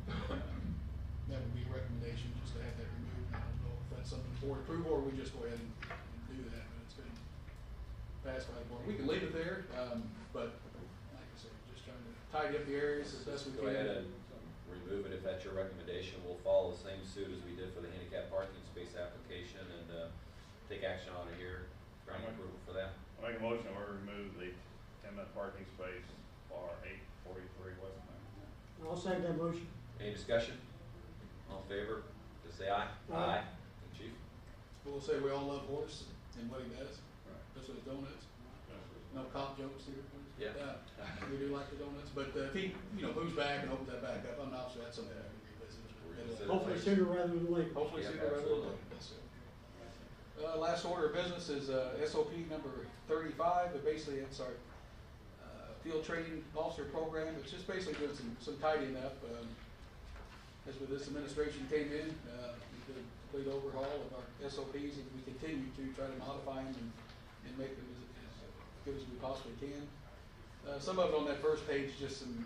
that would be a recommendation, just to have that removed. I don't know if that's something the board approve, or we just go ahead and do that, but it's been passed by the board. We can leave it there, but like I said, just trying to tidy up the areas as best we can. Go ahead and remove it if that's your recommendation. We'll follow the same suit as we did for the handicap parking space application and take action on it here. Ground approval for that. I make a motion to remove the 10-minute parking space for 843 West Main. I'll second that motion. Any discussion? All in favor, just say aye. Aye. Chief? We'll say we all love Horace and what he does, Right. especially his donuts. No cop jokes here, please. Yeah. We do like the donuts, but if he, moves back and opens that back up, I'm not sure that's something I can revisit. Revisit. Hopefully sooner rather than later. Hopefully Yeah, sooner rather than absolutely. later. Yes, sir. Last order of business is SOP number 35, but basically it's our field training officer program. It's just basically doing some tidying up. As with this administration came in, we did a complete overhaul of our SOPs, and we continue to try to modify them and make them as good as we possibly can. Some of it on that first page, just some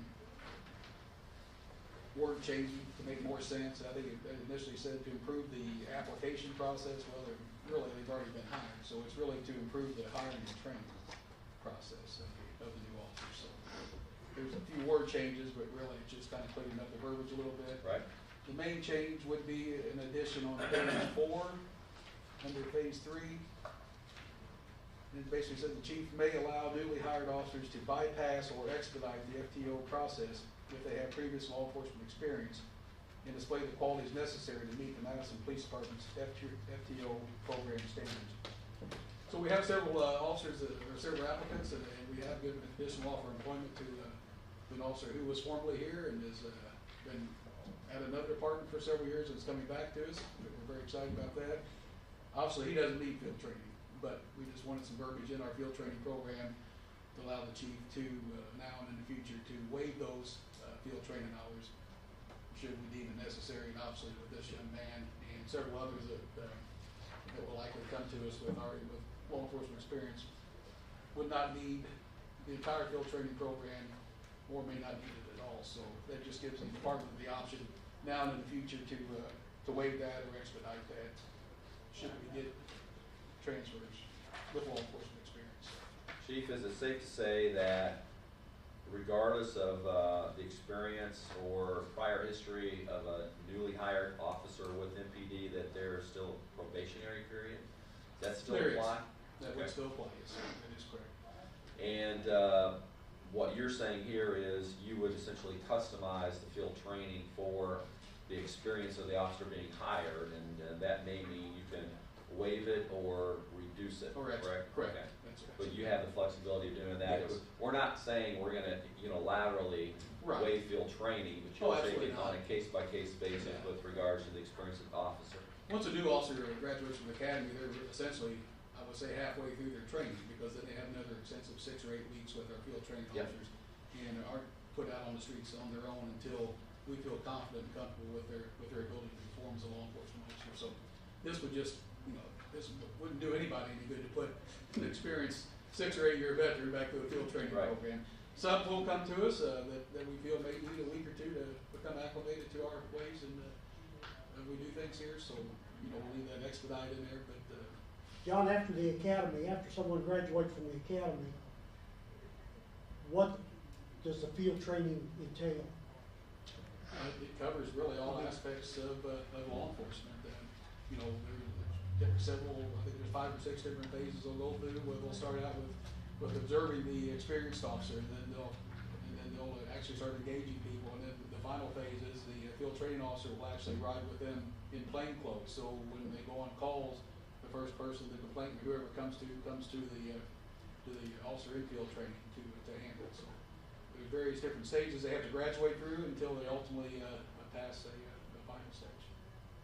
word changing to make more sense. I think it initially said to improve the application process. Well, they've already been hired, so it's really to improve the hiring and training process of the new officers. So there's a few word changes, but really it's just kind of cleaning up the verbiage a little bit. Right. The main change would be an addition on page 4, under phase 3. And it basically said the chief may allow newly hired officers to bypass or expedite the FTO process if they have previous law enforcement experience and display the qualities necessary to meet the Madison Police Department's FTO program standards. So we have several officers or several applicants, and we have given an additional offer of employment to an officer who was formerly here and has been at another department for several years and is coming back to us. We're very excited about that. Obviously, he doesn't need field training, but we just wanted some verbiage in our field training program to allow the chief to now and in the future to waive those field training hours should we deem it necessary. And obviously, with this young man and several others that will likely come to us with law enforcement experience, would not need the entire field training program, or may not need it at all. So that just gives the department the option now and in the future to waive that or expedite that should we get transfers with law enforcement experience. Chief, is it safe to say that regardless of the experience or prior history of a newly hired officer with MPD, that there's still a probationary period? Does that still apply? That would still apply, yes, that is correct. And what you're saying here is you would essentially customize the field training for the experience of the officer being hired, and that may mean you can waive it or reduce it, correct? Correct. Okay. That's correct. But you have the flexibility of doing that. Yes. We're not saying we're gonna unilaterally Right. waive field training, but Oh, you'll take absolutely it on a not. case-by-case basis Yeah. with regards to the experience of the officer. Once a new officer graduates from the academy, they're essentially, I would say halfway through their training, because then they have another extensive 6 or 8 weeks with our field training Yep. officers, and aren't put out on the streets on their own until we feel confident and comfortable with their ability to perform as a law enforcement officer. So this would just, this wouldn't do anybody any good to put an experienced 6 or 8 year veteran back to a field training Right. program. Some will come to us that we feel may need a week or 2 to become acclimated to our ways and we do things here. So we'll leave that expedite in there. But John, after the academy, after someone graduates from the academy, what does the field training entail? it covers really all aspects of law enforcement. There's several, I think there's 5 or 6 different phases they'll go through. Where they'll start out with observing the experienced officer, and then they'll actually start engaging people, and then the final phase is the field training officer will actually ride with them in plain clothes. So when they go on calls, the first person, the complainant, whoever comes to the officer in field training to handle. So there's various different stages they have to graduate through until they ultimately pass the final stage.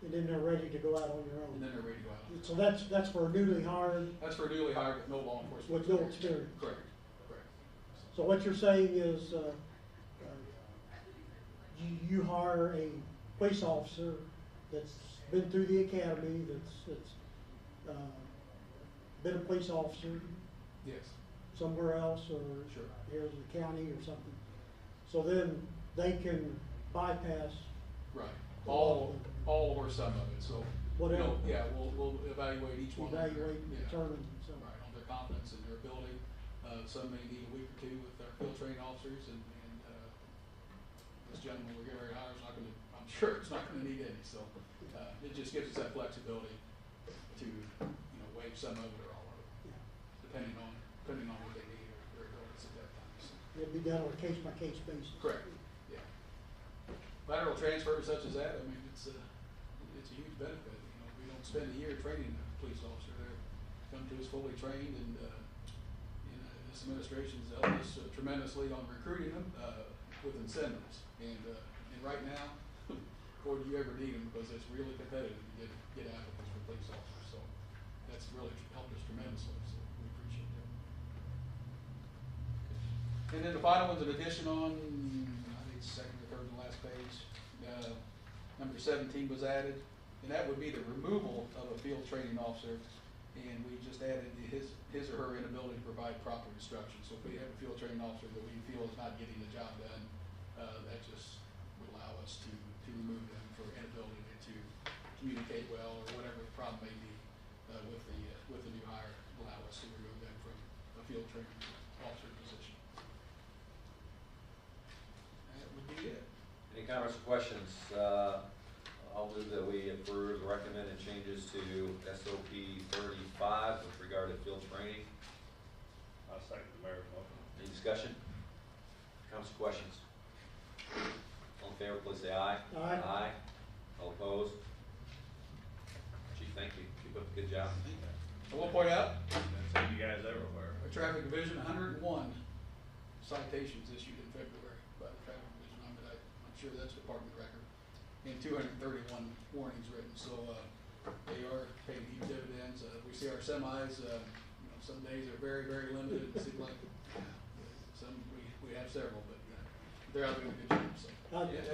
And then they're ready to go out on their own. And then they're ready to go out. So that's for a newly hired That's for newly hired with no law enforcement. with no experience. Correct. So what you're saying is, you hire a police officer that's been through the academy, that's been a police officer Yes. somewhere else or Sure. here in the county or something. So then they can bypass Right. All or some of it. So whatever. we'll evaluate each one. Evaluate and Yeah. determine, so. Right, on their confidence and their ability. Some may need a week or 2 with our field training officers, and this gentleman we're getting ready to hire is not going to, I'm sure it's not going to need any. So it just gives us that flexibility to waive some of it or all of it, Yeah. depending on what they need or their abilities at that time. So. It'll be done on a case-by-case basis. Correct. Yeah. Lateral transfers such as that, I mean, it's a huge benefit. We don't spend a year training a police officer. They come to us fully trained, and this administration's helped us tremendously on recruiting them with incentives. And right now, or do you ever need them, because it's really competitive to get applicants for police officers. So that's really helped us tremendously. So we appreciate that. And then the final one's an addition on, I think, second or third to the last page. Number 17 was added, and that would be the removal of a field training officer. And we just added his or her inability to provide proper instruction. So if we have a field training officer that we feel is not getting the job done, that just would allow us to remove them for inability to communicate well or whatever the problem may be with the new hire. Allow us to remove them from a field training officer position. That would be it. Any comments or questions? I'll move that we approve the recommended changes to SOP 35 with regard to field training. I'll second the mayor's motion. Any discussion? Comments or questions? All in favor, please say aye. Aye. Aye. All opposed? Chief, thank you. Keep up the good job. I will point out, That's you guys everywhere. our traffic division, 101 citations issued in February by the traffic division. I'm sure that's a department record. And 231 warnings written. So they are paying huge dividends. We see our semis. Some days are very, very limited. It seems like some we have several, but they're out doing a good job. So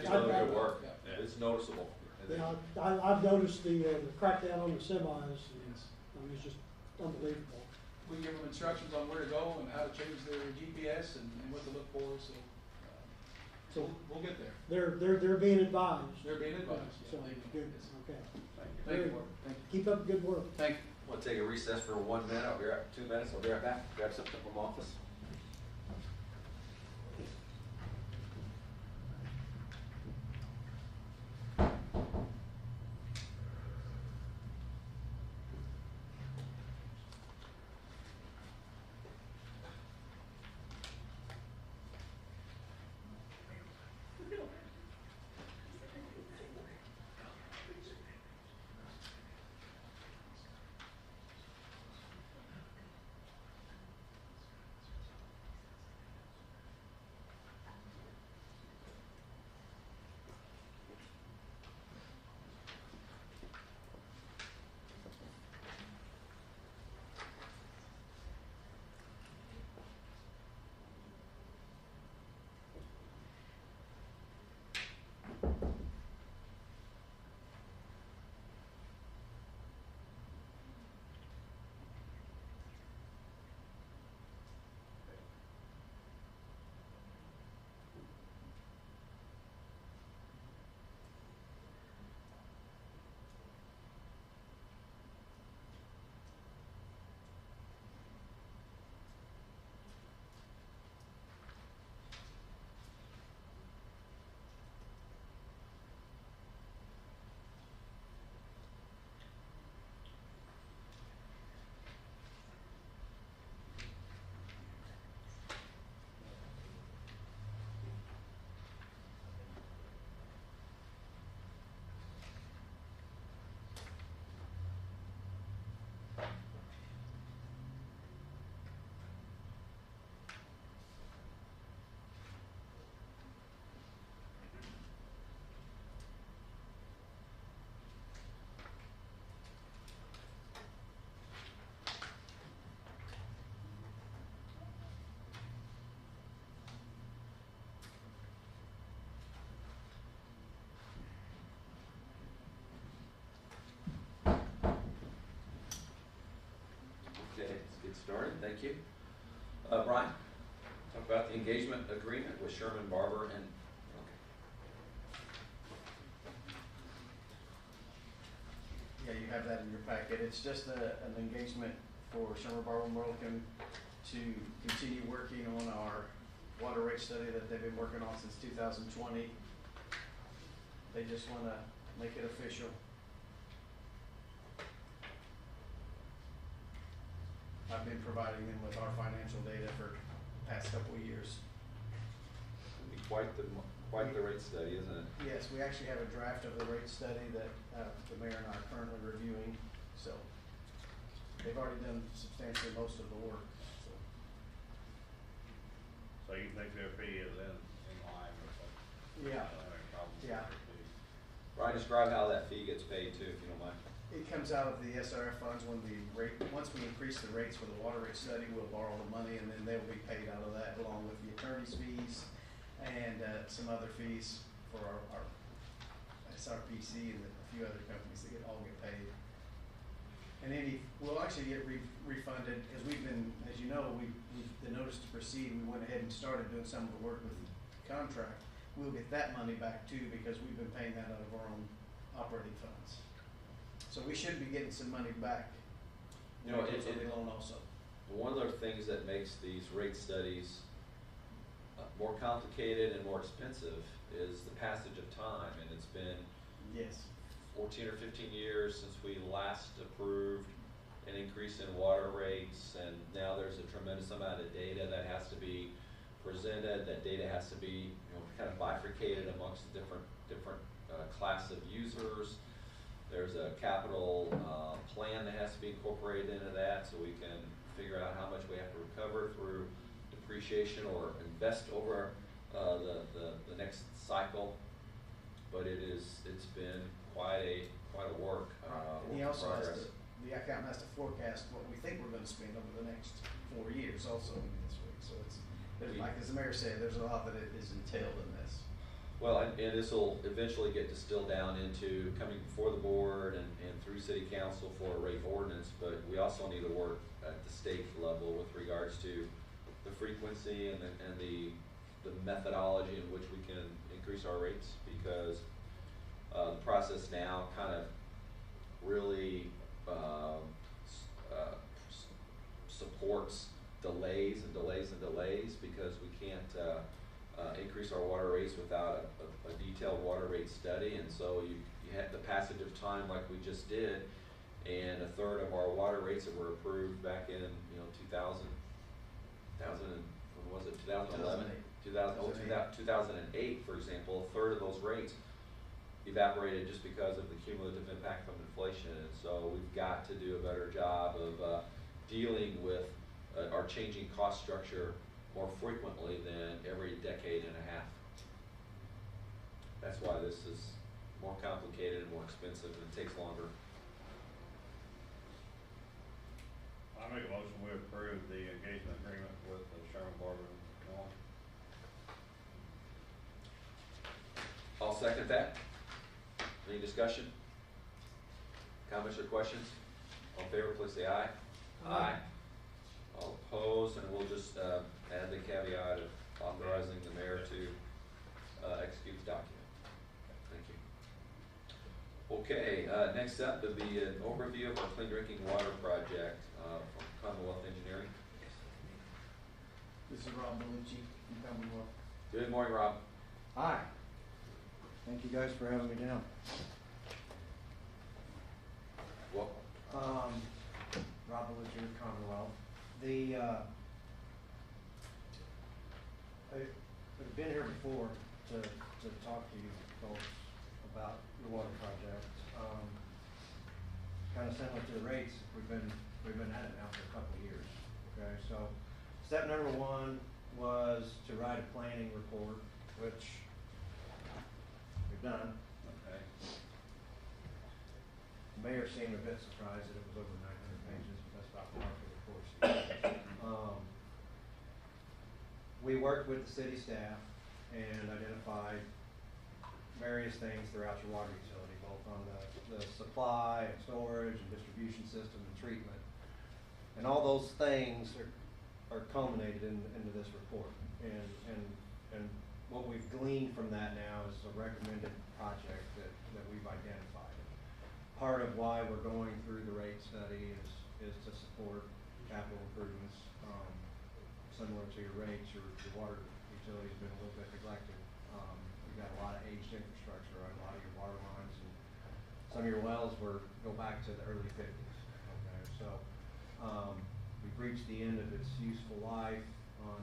Keep up the good work. Yeah. It's noticeable. Yeah, I've noticed the crackdown on the semis. Yes. It's just unbelievable. We give them instructions on where to go and how to change their GPS and what to look for. So we'll get there. They're being advised. They're being advised. So, Yeah, they will. good, Yes. okay. Thank you. Thank you. Keep up the good work. Thank you. We'll take a recess for 1 minute. I'll be right, 2 minutes. I'll be right back. Grab something from office. All right, thank you. Brian, talk about the engagement agreement with Sherman Barber and, Yeah, you have that in your packet. It's just an engagement for Sherman Barber Morgan to continue working on our water rate study that they've been working on since 2020. They just want to make it official. I've been providing them with our financial data for the past couple of years. it'll be quite the rate study, isn't it? Yes, we actually have a draft of the rate study that the mayor and I are currently reviewing, so they've already done substantially most of the work, so. So you think their fee is in line or something? Yeah. I don't have any problem with Yeah. their fee. Brian, describe how that fee gets paid too, if you don't mind. It comes out of the SRF funds when once we increase the rates for the water rate study, we'll borrow the money and then they'll be paid out of that along with the attorney's fees and some other fees for our SRPC and a few other companies that all get paid. And we'll actually get refunded, because we've been, as you know, the notice to proceed, we went ahead and started doing some of the work with the contract. We'll get that money back too, because we've been paying that out of our own operating funds. So we should be getting some money back. You know, on the loan also. One of the things that makes these rate studies more complicated and more expensive is the passage of time, and it's been Yes. 14 or 15 years since we last approved an increase in water rates, and now there's a tremendous amount of data that has to be presented. That data has to be, kind of bifurcated amongst the different class of users. There's a capital plan that has to be incorporated into that, so we can figure out how much we have to recover through depreciation or invest over the next cycle. But it's been quite a work. And he work in also has progress. the accountant has to forecast what we think we're gonna spend over the next 4 years also in this week. So there's, like as the mayor said, there's a lot that is entailed in this. Well, and this will eventually get distilled down into coming before the board and through city council for a rate ordinance, but we also need to work at the state level with regards to the frequency and the methodology in which we can increase our rates, because the process now kind of really supports delays and delays and delays, because we can't increase our water rates without a detailed water rate study. And so you had the passage of time like we just did, and a third of our water rates that were approved back in 2000 and when was it, 2011? 2008, for example, a third of those rates evaporated just because of the cumulative impact from inflation. And so we've got to do a better job of dealing with our changing cost structure more frequently than every decade and a half. That's why this is more complicated and more expensive and takes longer. I make a motion, we approve the engagement agreement with Sherman Barber and Moore. I'll second that. Any discussion? Comments or questions? All in favor, please say aye. Aye. All opposed, and we'll just add the caveat of authorizing the mayor to execute the document. Thank you. Okay, next up will be an overview of our clean drinking water project from Commonwealth Engineering. This is Rob Belucci from Commonwealth. Good morning, Rob. Hi. Thank you guys for having me down. Welcome. Rob Belucci with Commonwealth. I've been here before to talk to you folks about the water project. Kind of similar to the rates, we've been at it now for a couple of years. Okay, so step number one was to write a planning report, which we've done. Okay. The mayor seemed a bit surprised that it was over 900 pages, but that's about par for the course. We worked with the city staff and identified various things throughout your water utility, both on the supply and storage and distribution system and treatment. And all those things are culminated into this report. And what we've gleaned from that now is a recommended project that we've identified. Part of why we're going through the rate study is to support capital improvements, similar to your rates. Your water utility's been a little bit neglected. You've got a lot of aged infrastructure on a lot of your water lines, and some of your wells go back to the early 50s. Okay, so we've reached the end of its useful life on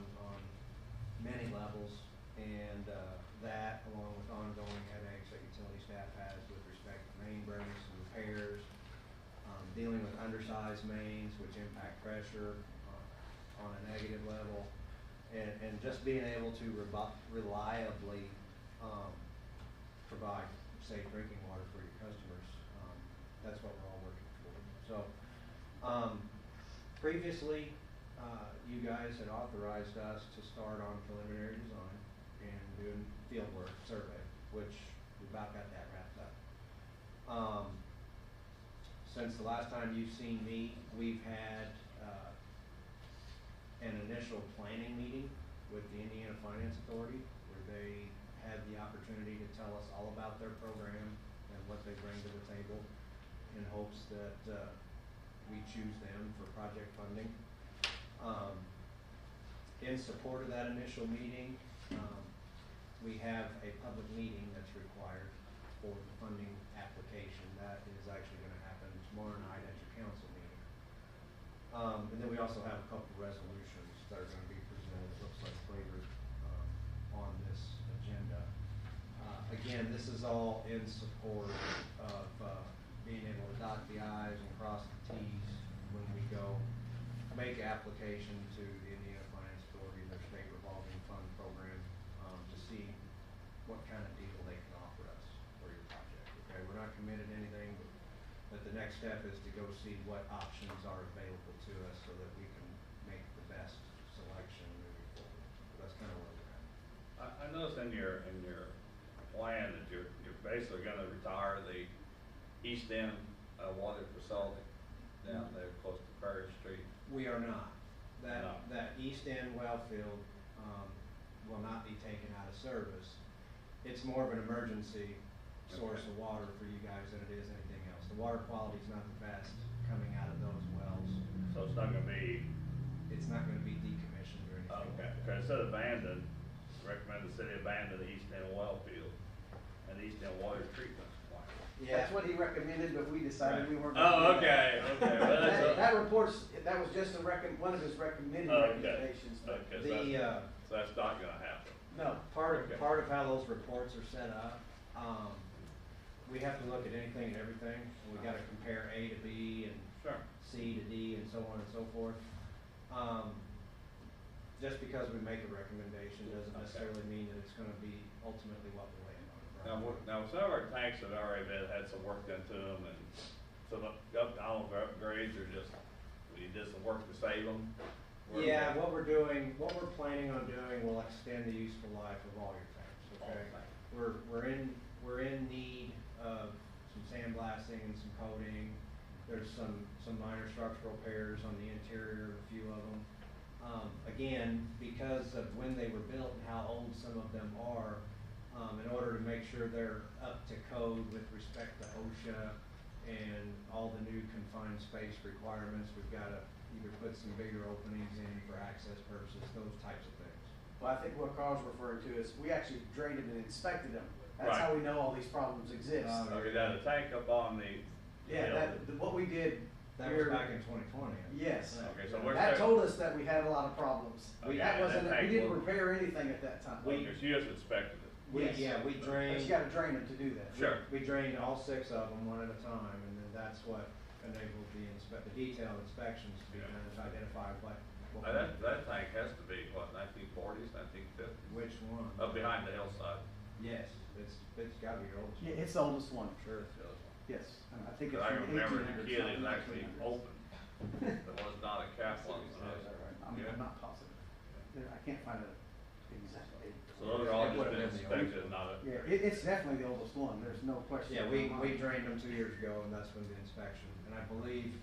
many levels, and that, along with ongoing headaches that utility staff has with respect to main breaks and repairs, dealing with undersized mains which impact pressure on a negative level, and just being able to reliably provide safe drinking water for your customers. That's what we're all working toward. So previously, you guys had authorized us to start on preliminary design and doing fieldwork survey, which we about got that wrapped up. Since the last time you've seen me, we've had an initial planning meeting with the Indiana Finance Authority, where they had the opportunity to tell us all about their program and what they bring to the table, in hopes that we choose them for project funding. In support of that initial meeting, we have a public meeting that's required for the funding application. That is actually going to happen tomorrow night at your council meeting. And then we also have a couple of resolutions that are going to be presented, it looks like flavored on this agenda. Again, this is all in support of being able to dot the I's and cross the T's when we go make application to the Indiana Finance Authority, their state revolving fund program, to see what kind of deal they can offer us for your project. Okay, we're not committed to anything, but the next step is to go see what options are available to us so that we can make the best selection moving forward. So that's kind of where we're at. I noticed in your plan that you're basically gonna retire the east end water facility down there close to Prairie Street. We are not. No. That east end well field will not be taken out of service. It's more of an emergency source of water for you guys than it is anything else. The water quality is not the best coming out of those wells. So it's not gonna be. It's not going to be decommissioned or anything. Okay, like that. because it said abandoned, recommend the city abandon the east end well field and the east end water treatment plant. Yeah. That's what he recommended, but we decided we weren't. Oh, gonna do that. okay, well, that's That was just one of his recommended recommendations. but Okay, so that's not gonna happen. No, Part Okay. of how those reports are set up, we have to look at anything and everything. We got to compare A to B and Sure. C to D and so on and so forth. Just because we make a recommendation doesn't necessarily mean that it's going to be ultimately what we land on. Now some of our tanks have already had some work done to them, and some upgrades or just, we did some work to save them. Yeah, what we're planning on doing will extend the useful life of all your tanks, okay? We're in need of some sandblasting and some coating. There's some minor structural repairs on the interior of a few of them. Again, because of when they were built and how old some of them are, in order to make sure they're up to code with respect to OSHA and all the new confined space requirements, we've got to either put some bigger openings in for access purposes, those types of things. well, I think what Carl's referring to is we actually drained them and inspected them. That's Right. how we know all these problems exist. Okay, now the tank up on the. Yeah, what we did. That was back in 2020. Yes. Okay, so we're. That told us that we had a lot of problems. Okay, That and wasn't, that we tank didn't was- repair anything at that time. Okay, so you just inspected it. We Yes. we But drained. you gotta drain them to do that. Sure. We drained all 6 of them one at a time, and then that's what enabled the detailed inspections to be Yeah. done to identify what. Now, that tank has to be, what, 1940s, 1950s? Which one? Up behind the hillside. Yes, it's gotta be your oldest. Yeah, it's the oldest one. Sure it's the oldest. Yes. I think it's I from remember the 1800 kid something, is actually 1900s. open. There was not a cap on it. I'm not positive. I can't find an exact date. So those are all It just would've been been the inspected, not a. Yeah, it's definitely the oldest one, there's no question. Yeah, in my we mind. drained them 2 years ago, and that's when the inspection, and I believe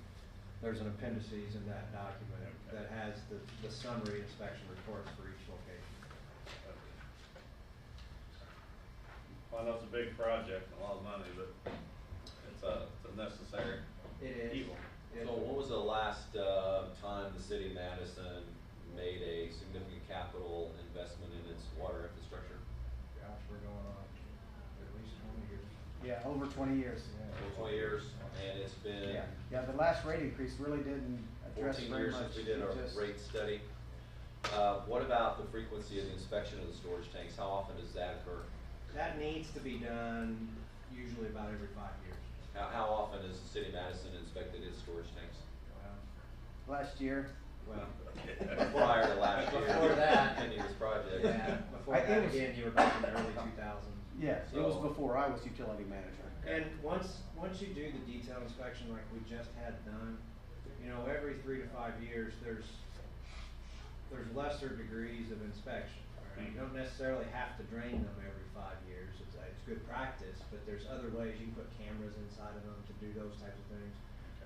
there's an appendices in that document that has the summary inspection reports for each location. I know it's a big project, and a lot of money, but it's a necessary It is. evil. So what was the last time the city of Madison made a significant capital investment in its water infrastructure? Gosh, we're going on at least 20 years. Yeah, over 20 years. For 20 years, and it's been Yeah, the last rate increase really didn't address 14 very years much. since we did our It just- rate study. What about the frequency of the inspection of the storage tanks? How often does that occur? That needs to be done usually about every 5 years. How often has the city of Madison inspected its storage tanks? Well, Last year, well, Prior to last year. Before that. Pending this project. yeah, before It that, was- again, you were back in the early 2000s. yes, it was So- before I was utility manager. And once you do the detailed inspection like we just had done, you know, every 3 to 5 years, there's lesser degrees of inspection. Right? You don't necessarily have to drain them every 5 years. It's good practice, but there's other ways you can put cameras inside of them to do those types of things,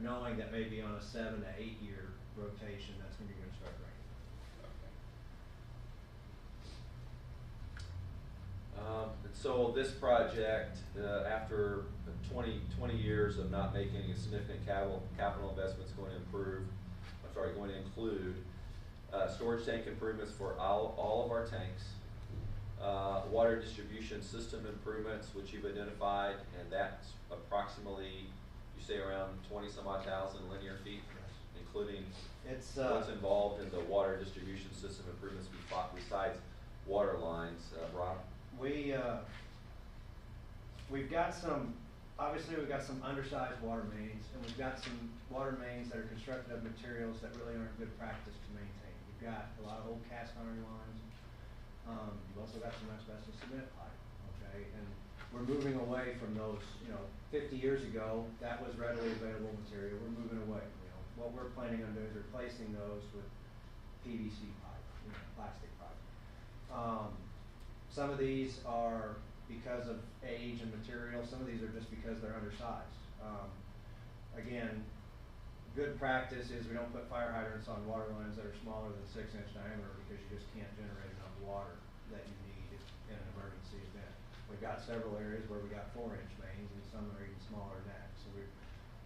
knowing that maybe on a 7 to 8 year rotation, that's when you're going to start raining. So this project, after 20 years of not making any significant capital investments, going to include storage tank improvements for all of our tanks, water distribution system improvements, which you've identified, and that's approximately, you say around 20 some odd thousand linear feet, including It's what's involved in the water distribution system improvements besides water lines, Rob? We've got some undersized water mains, and we've got some water mains that are constructed of materials that really aren't good practice to maintain. We've got a lot of old cast iron lines. You've also got some asbestos cement pipe, okay? And we're moving away from those, 50 years ago, that was readily available material. We're moving away, What we're planning on doing is replacing those with PVC pipe, plastic pipe. Some of these are because of age and material. Some of these are just because they're undersized. Again, good practice is we don't put fire hydrants on water lines that are smaller than 6-inch diameter because you just can't generate enough water that you need in an emergency event. We've got several areas where we got 4-inch mains and some are even smaller than that. So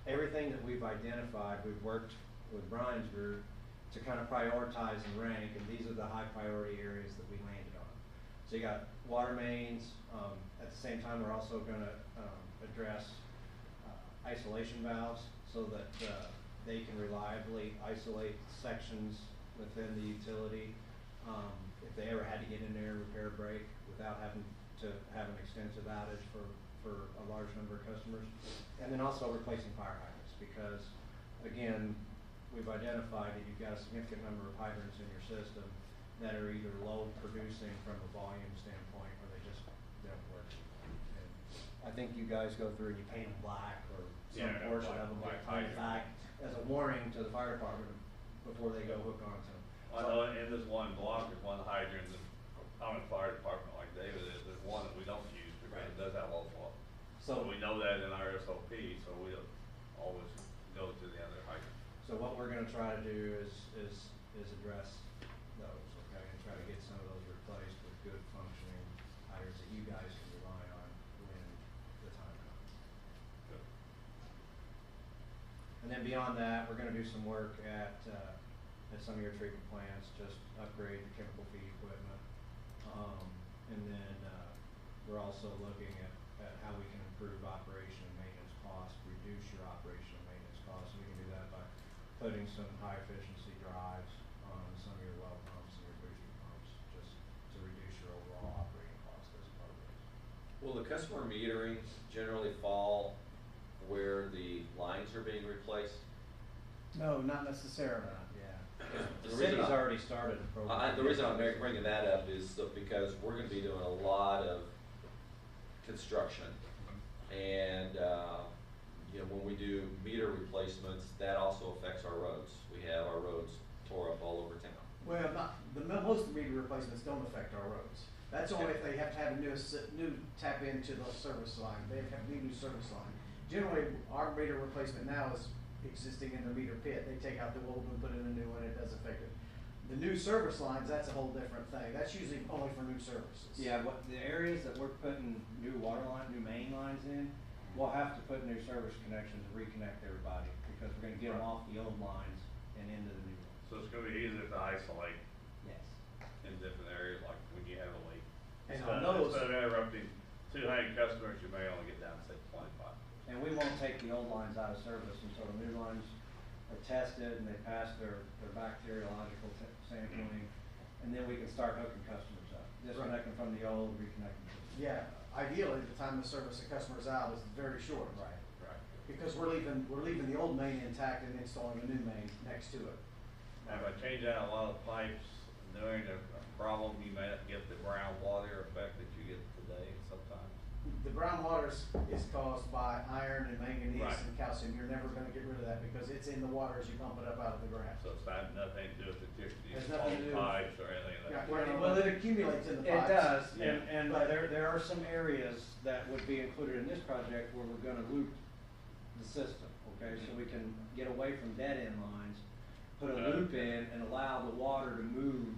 everything that we've identified, we've worked with Brian's group to kind of prioritize and rank, and these are the high priority areas that we landed on. So you got water mains. At the same time, we're also going to address isolation valves so that they can reliably isolate sections within the utility. If they ever had to get in there and repair a break without having to have an extensive outage for a large number of customers. And then also replacing fire hydrants because, again, we've identified that you've got a significant number of hydrants in your system that are either low producing from a volume standpoint or they just don't work. And I think you guys go through and you paint them black or some portion of them get painted black as a warning to the fire department before they go hook onto them. I know in this one block, there's one hydrant, and I'm in the fire department like David is, there's one that we don't use because it does have low flow. So we know that in our SOP, so we'll always go to the other hydrant. So what we're gonna try to do is address those, okay, and try to get some of those replaced with good functioning hydrants that you guys can rely on when the time comes. Good. And then beyond that, we're gonna do some work at some of your treatment plants, just upgrade the chemical feed equipment. And then, we're also looking at how we can improve operation and maintenance costs, reduce your operation and maintenance costs. And we can do that by putting some high efficiency drives on some of your well pumps and your booster pumps, just to reduce your overall operating costs as part of this. Will the customer metering generally fall where the lines are being replaced? No, not necessarily. The The reason city's I- already started a program. The reason I'm bringing that up is because we're gonna be doing a lot of construction. And, when we do meter replacements, that also affects our roads. We have our roads tore up all over town. Well, most meter replacements don't affect our roads. That's only if they have to have a new tap into the service line. They have to be new service line. Generally, our meter replacement now is existing in their meter pit. They take out the old one, put in a new one, it does affect it. The new service lines, that's a whole different thing. That's usually only for new services. Yeah, what, the areas that we're putting new water line, new main lines in, we'll have to put new service connections to reconnect everybody, because we're gonna get them off the old lines and into the new ones. So it's gonna be easier to isolate Yes. in different areas, like when you have a leak. And Instead on those- of interrupting 200 customers, you may only get down to say 25. And we won't take the old lines out of service until the new lines are tested and they pass their bacteriological sampling, and then we can start hooking customers up. Disconnect them from the old, reconnect them to the new. Yeah, ideally, the time to service a customer's out is very short. Right. Right. Because we're leaving the old main intact and installing a new main next to it. Now, if I change out a lot of pipes during a problem, you may not get the brown water effect that you get today sometimes. The brown water is caused by iron and manganese Right. and calcium. You're never gonna get rid of that because it's in the water as you pump it up out of the ground. So it's not, nothing to do with Has these nothing to do with- pipes or anything like that. Well, it accumulates in the It pipes. does, Yeah. and But- there are some areas that would be included in this project where we're gonna loop the system, okay? So we can get away from dead end lines, put a loop in and allow the water to move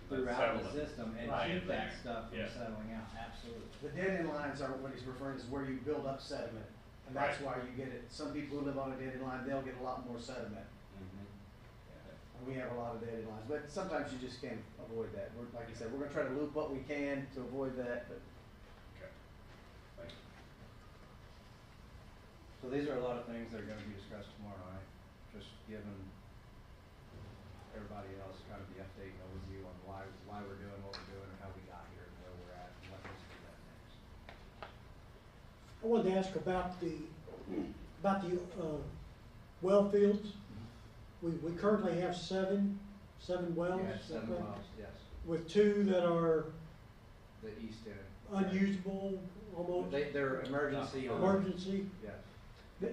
throughout the Settlement. system and Right. keep that stuff from Yeah. settling out, absolutely. The dead end lines are what he's referring to is where you build up sediment. And that's why you get it. Some people who live on a dead end line, they'll get a lot more sediment. And we have a lot of dead end lines, but sometimes you just can't avoid that. We're, like you said, we're gonna try to loop what we can to avoid that, but Okay. Thank you. So these are a lot of things that are gonna be discussed tomorrow night, just giving everybody else kind of the update and overview on why we're doing what we're doing and how we got here and where we're at and what needs to be done next. I wanted to ask about the well fields. We currently have seven wells. We had 7 okay, wells, yes, with 2 that are the east end. unusable, almost They're emergency on. emergency. Yes.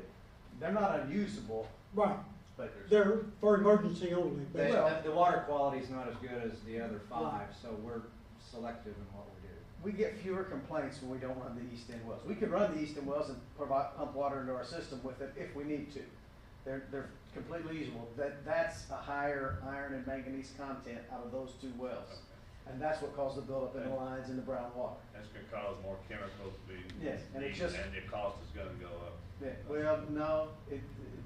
they're not unusable, Right, but they're for emergency only. but- The water quality's not as good as the other 5, so we're selective in what we do. we get fewer complaints when we don't run the east end wells. We could run the east end wells and pump water into our system with it if we need to. They're completely usable. That's a higher iron and manganese content out of those 2 wells. And that's what caused the buildup in the lines in the brown water. That's gonna cause more chemicals to be. Yes, and it's just- And the cost is gonna go up. Yeah, well, no, it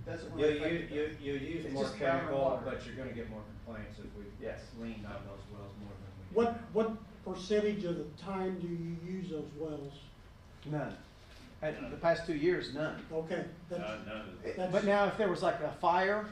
doesn't really affect. You use It's more just powder and chemical, water. but you're gonna get more complaints if we Yes. leaned on those wells more than we do. What percentage of the time do you use those wells? None. At the past 2 years, none. Okay, that's, None of the. That's- But now, if there was like a fire,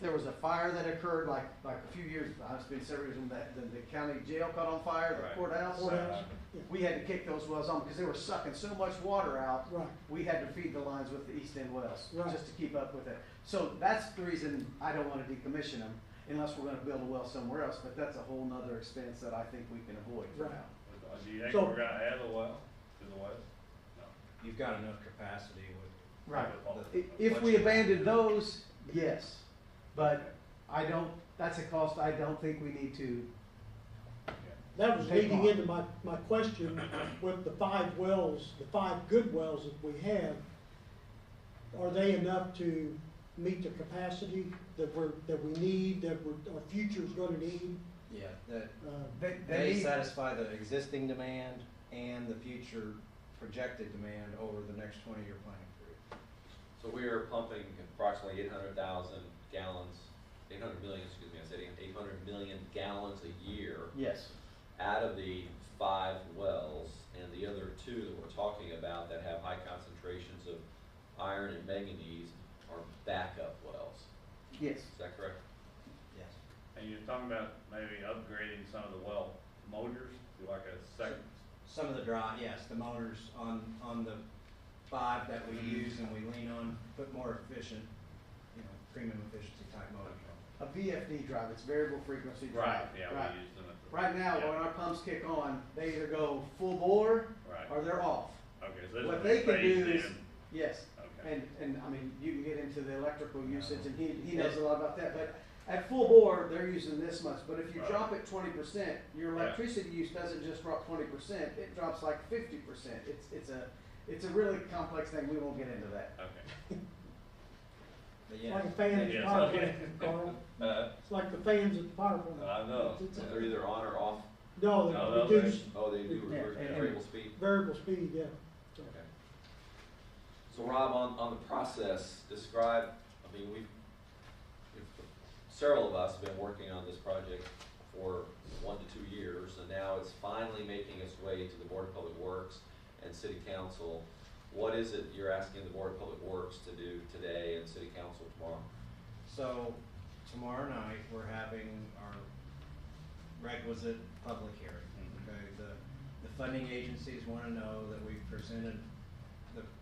that occurred like a few years, it's been several years when the county jail caught on fire, the Right. courthouse. Courthouse. Yeah. We had to kick those wells on because they were sucking so much water out. right, We had to feed the lines with the east end wells, Right. just to keep up with it. So that's the reason I don't wanna decommission them unless we're gonna build a well somewhere else, but that's a whole nother expense that I think we can avoid for Right. now. Do you think So- we're gonna add a well to the west? No. You've got enough capacity with. Right. the- If what we you abandoned have. those, yes, but that's a cost I don't think we need to. that was Take leading on. into my question with the 5 wells, the 5 good wells that we have. Are they enough to meet the capacity that we need, that our future's gonna need? Yeah, that, Uh, they need- satisfy the existing demand and the future projected demand over the next 20-year planning period. So we are pumping approximately 800,000 gallons, 800 million, excuse me, I said 800 million gallons a year Yes. out of the 5 wells, and the other 2 that we're talking about that have high concentrations of iron and manganese are backup wells. Yes. Is that correct? Yes. And you're talking about maybe upgrading some of the well motors to like a second. Some of the yes, the motors on the 5 that we use and we lean on, put more efficient, premium efficiency type motors on. A VFD drive, it's variable frequency drive. Yeah, Right. we use them at the. Right now, yeah. when our pumps kick on, they either go full bore Right. or they're off. Okay, so this What is they can phased do is, in. yes, Okay. and I mean, you can get into the electrical usage and he knows a lot about that, but at full bore, they're using this much, but if you Right. drop it 20%, your Yeah. electricity use doesn't just drop 20%, it drops like 50%. It's a really complex thing, we won't get into that. Okay. But It's yeah. like a fan at the Yeah, power okay. plant, Carl. Uh, It's like the fans at the power plant. I know. They're either on or off. No, No, they they- reduce Oh, they do Yeah, reverse and- variable speed. variable speed, yeah. So, Okay. So Rob, on the process, describe, I mean, several of us have been working on this project for 1 to 2 years, and now it's finally making its way to the Board of Public Works and City Council. What is it you're asking the Board of Public Works to do today and City Council tomorrow? So, tomorrow night, we're having our requisite public hearing. Okay, the funding agencies wanna know that we've presented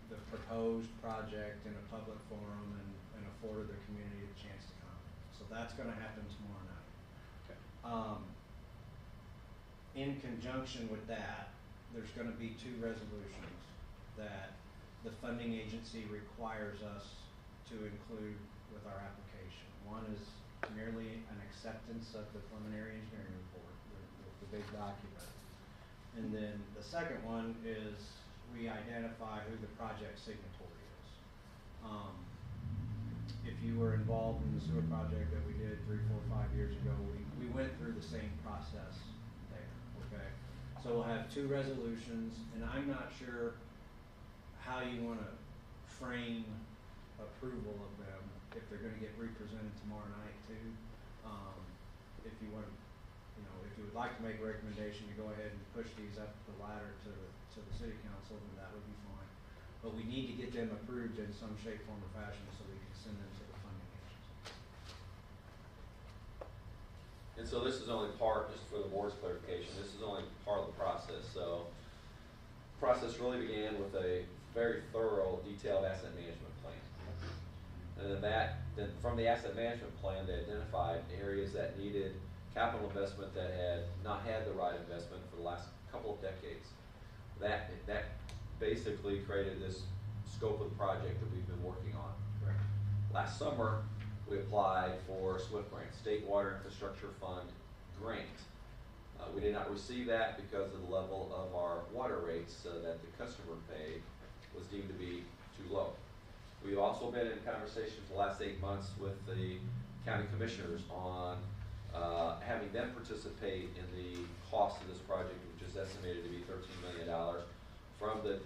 the proposed project in a public forum and afforded the community a chance to comment. So that's gonna happen tomorrow night. Okay. In conjunction with that, there's gonna be 2 resolutions that the funding agency requires us to include with our application. One is merely an acceptance of the preliminary engineering report, the big document. And then the second one is we identify who the project signatory is. If you were involved in the sewer project that we did 3, 4, 5 years ago, we went through the same process there, okay? So we'll have 2 resolutions, and I'm not sure how you wanna frame approval of them, if they're gonna get represented tomorrow night too. If you want, if you would like to make a recommendation to go ahead and push these up the ladder to the city council, then that would be fine. But we need to get them approved in some shape, form, or fashion so we can send them to the funding agency. And so this is only part, just for the board's clarification, this is only part of the process. So the process really began with a very thorough, detailed asset management plan. And then from the asset management plan, they identified areas that needed capital investment that had not had the right investment for the last couple of decades. That basically created this scope of the project that we've been working on. Correct. Last summer, we applied for SWIFT grant, State Water Infrastructure Fund grant. We did not receive that because of the level of our water rates that the customer paid was deemed to be too low. We've also been in conversations the last 8 months with the county commissioners on having them participate in the cost of this project, which is estimated to be $13 million from the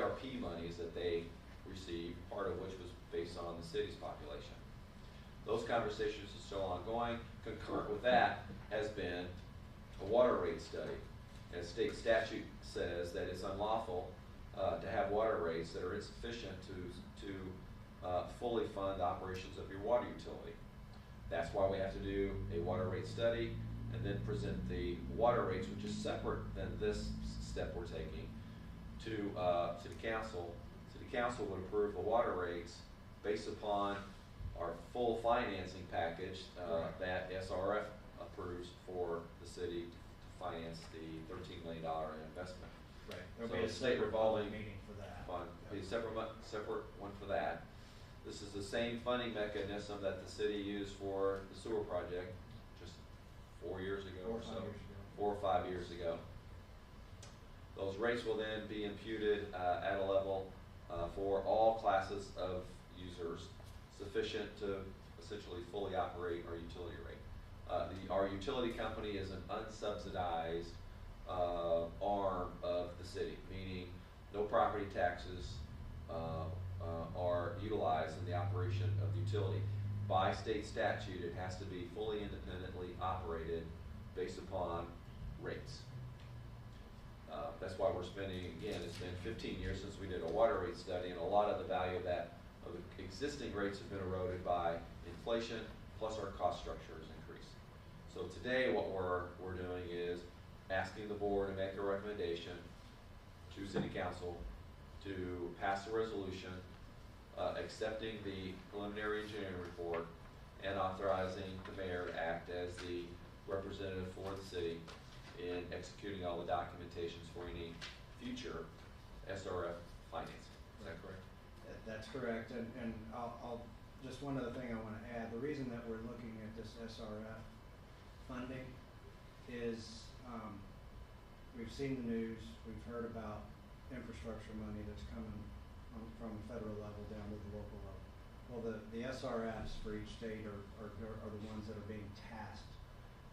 ARP monies that they received, part of which was based on the city's population. Those conversations are still ongoing. Concurrent with that has been a water rate study. And state statute says that it's unlawful to have water rates that are insufficient to fully fund the operations of your water utility. That's why we have to do a water rate study and then present the water rates, which is separate than this step we're taking, to City Council. City Council would approve the water rates based upon our full financing package that SRF approves for the city to finance the $13 million investment. Right. So There'll be a state separate revolving meeting for that. fund, be a separate one for that. This is the same funding mechanism that the city used for the sewer project just 4 years ago 4 or or 5 so. years ago. 4 or 5 years ago. Those rates will then be imputed at a level for all classes of users sufficient to essentially fully operate our utility rate. Our utility company is an unsubsidized arm of the city, meaning no property taxes are utilized in the operation of the utility. By state statute, it has to be fully independently operated based upon rates. That's why we're spending, again, it's been 15 years since we did a water rate study, and a lot of the value of the existing rates have been eroded by inflation, plus our cost structure has increased. So today what we're doing is asking the board to make a recommendation to City Council to pass a resolution accepting the preliminary engineering report and authorizing the mayor to act as the representative for the city in executing all the documentations for any future SRF financing. Is that correct? That's correct, and I'll, just one other thing I wanna add, the reason that we're looking at this SRF funding is, we've seen the news, we've heard about infrastructure money that's coming from the federal level down to the local level. Well, the SRFs for each state are the ones that are being tasked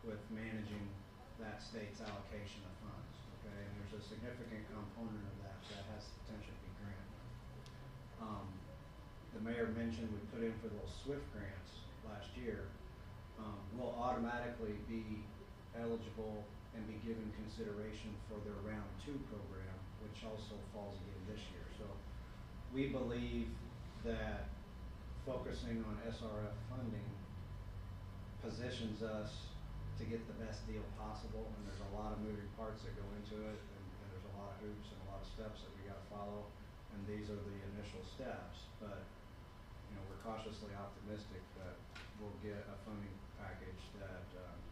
with managing that state's allocation of funds, okay? And there's a significant component of that has the potential to be grant money. The mayor mentioned we put in for those SWIFT grants last year. We'll automatically be eligible and be given consideration for their round 2 program, which also falls again this year. So we believe that focusing on SRF funding positions us to get the best deal possible, and there's a lot of moving parts that go into it, and there's a lot of hoops and a lot of steps that we gotta follow, and these are the initial steps. But, you know, we're cautiously optimistic that we'll get a funding package that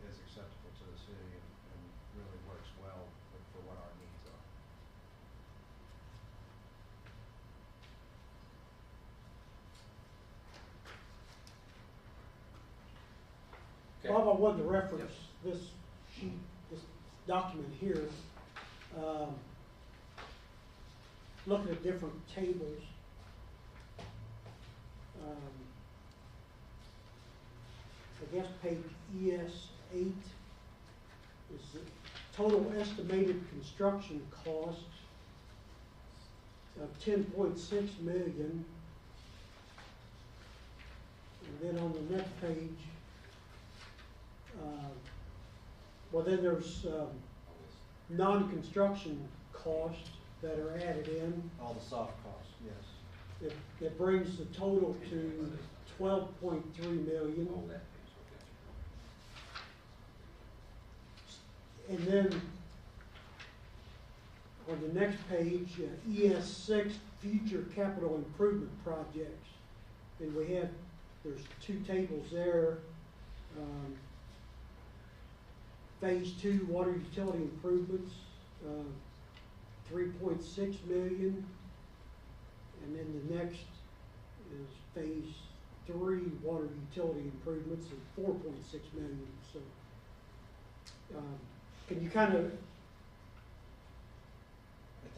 is acceptable to the city and really works well for what our needs are. Okay. Bob, I wanted to reference this sheet, this document here. Looking at different tables. I guess page ES8 is the total estimated construction cost of $10.6 million. And then on the next page, well, then there's non-construction costs that are added in. All the soft costs, yes. That brings the total to $12.3 million. Oh, that page, okay. And then on the next page, ES6 future capital improvement projects. And there's 2 tables there. Phase 2 water utility improvements, 3.6 million. And then the next is phase 3 water utility improvements of 4.6 million. So, can you kind of,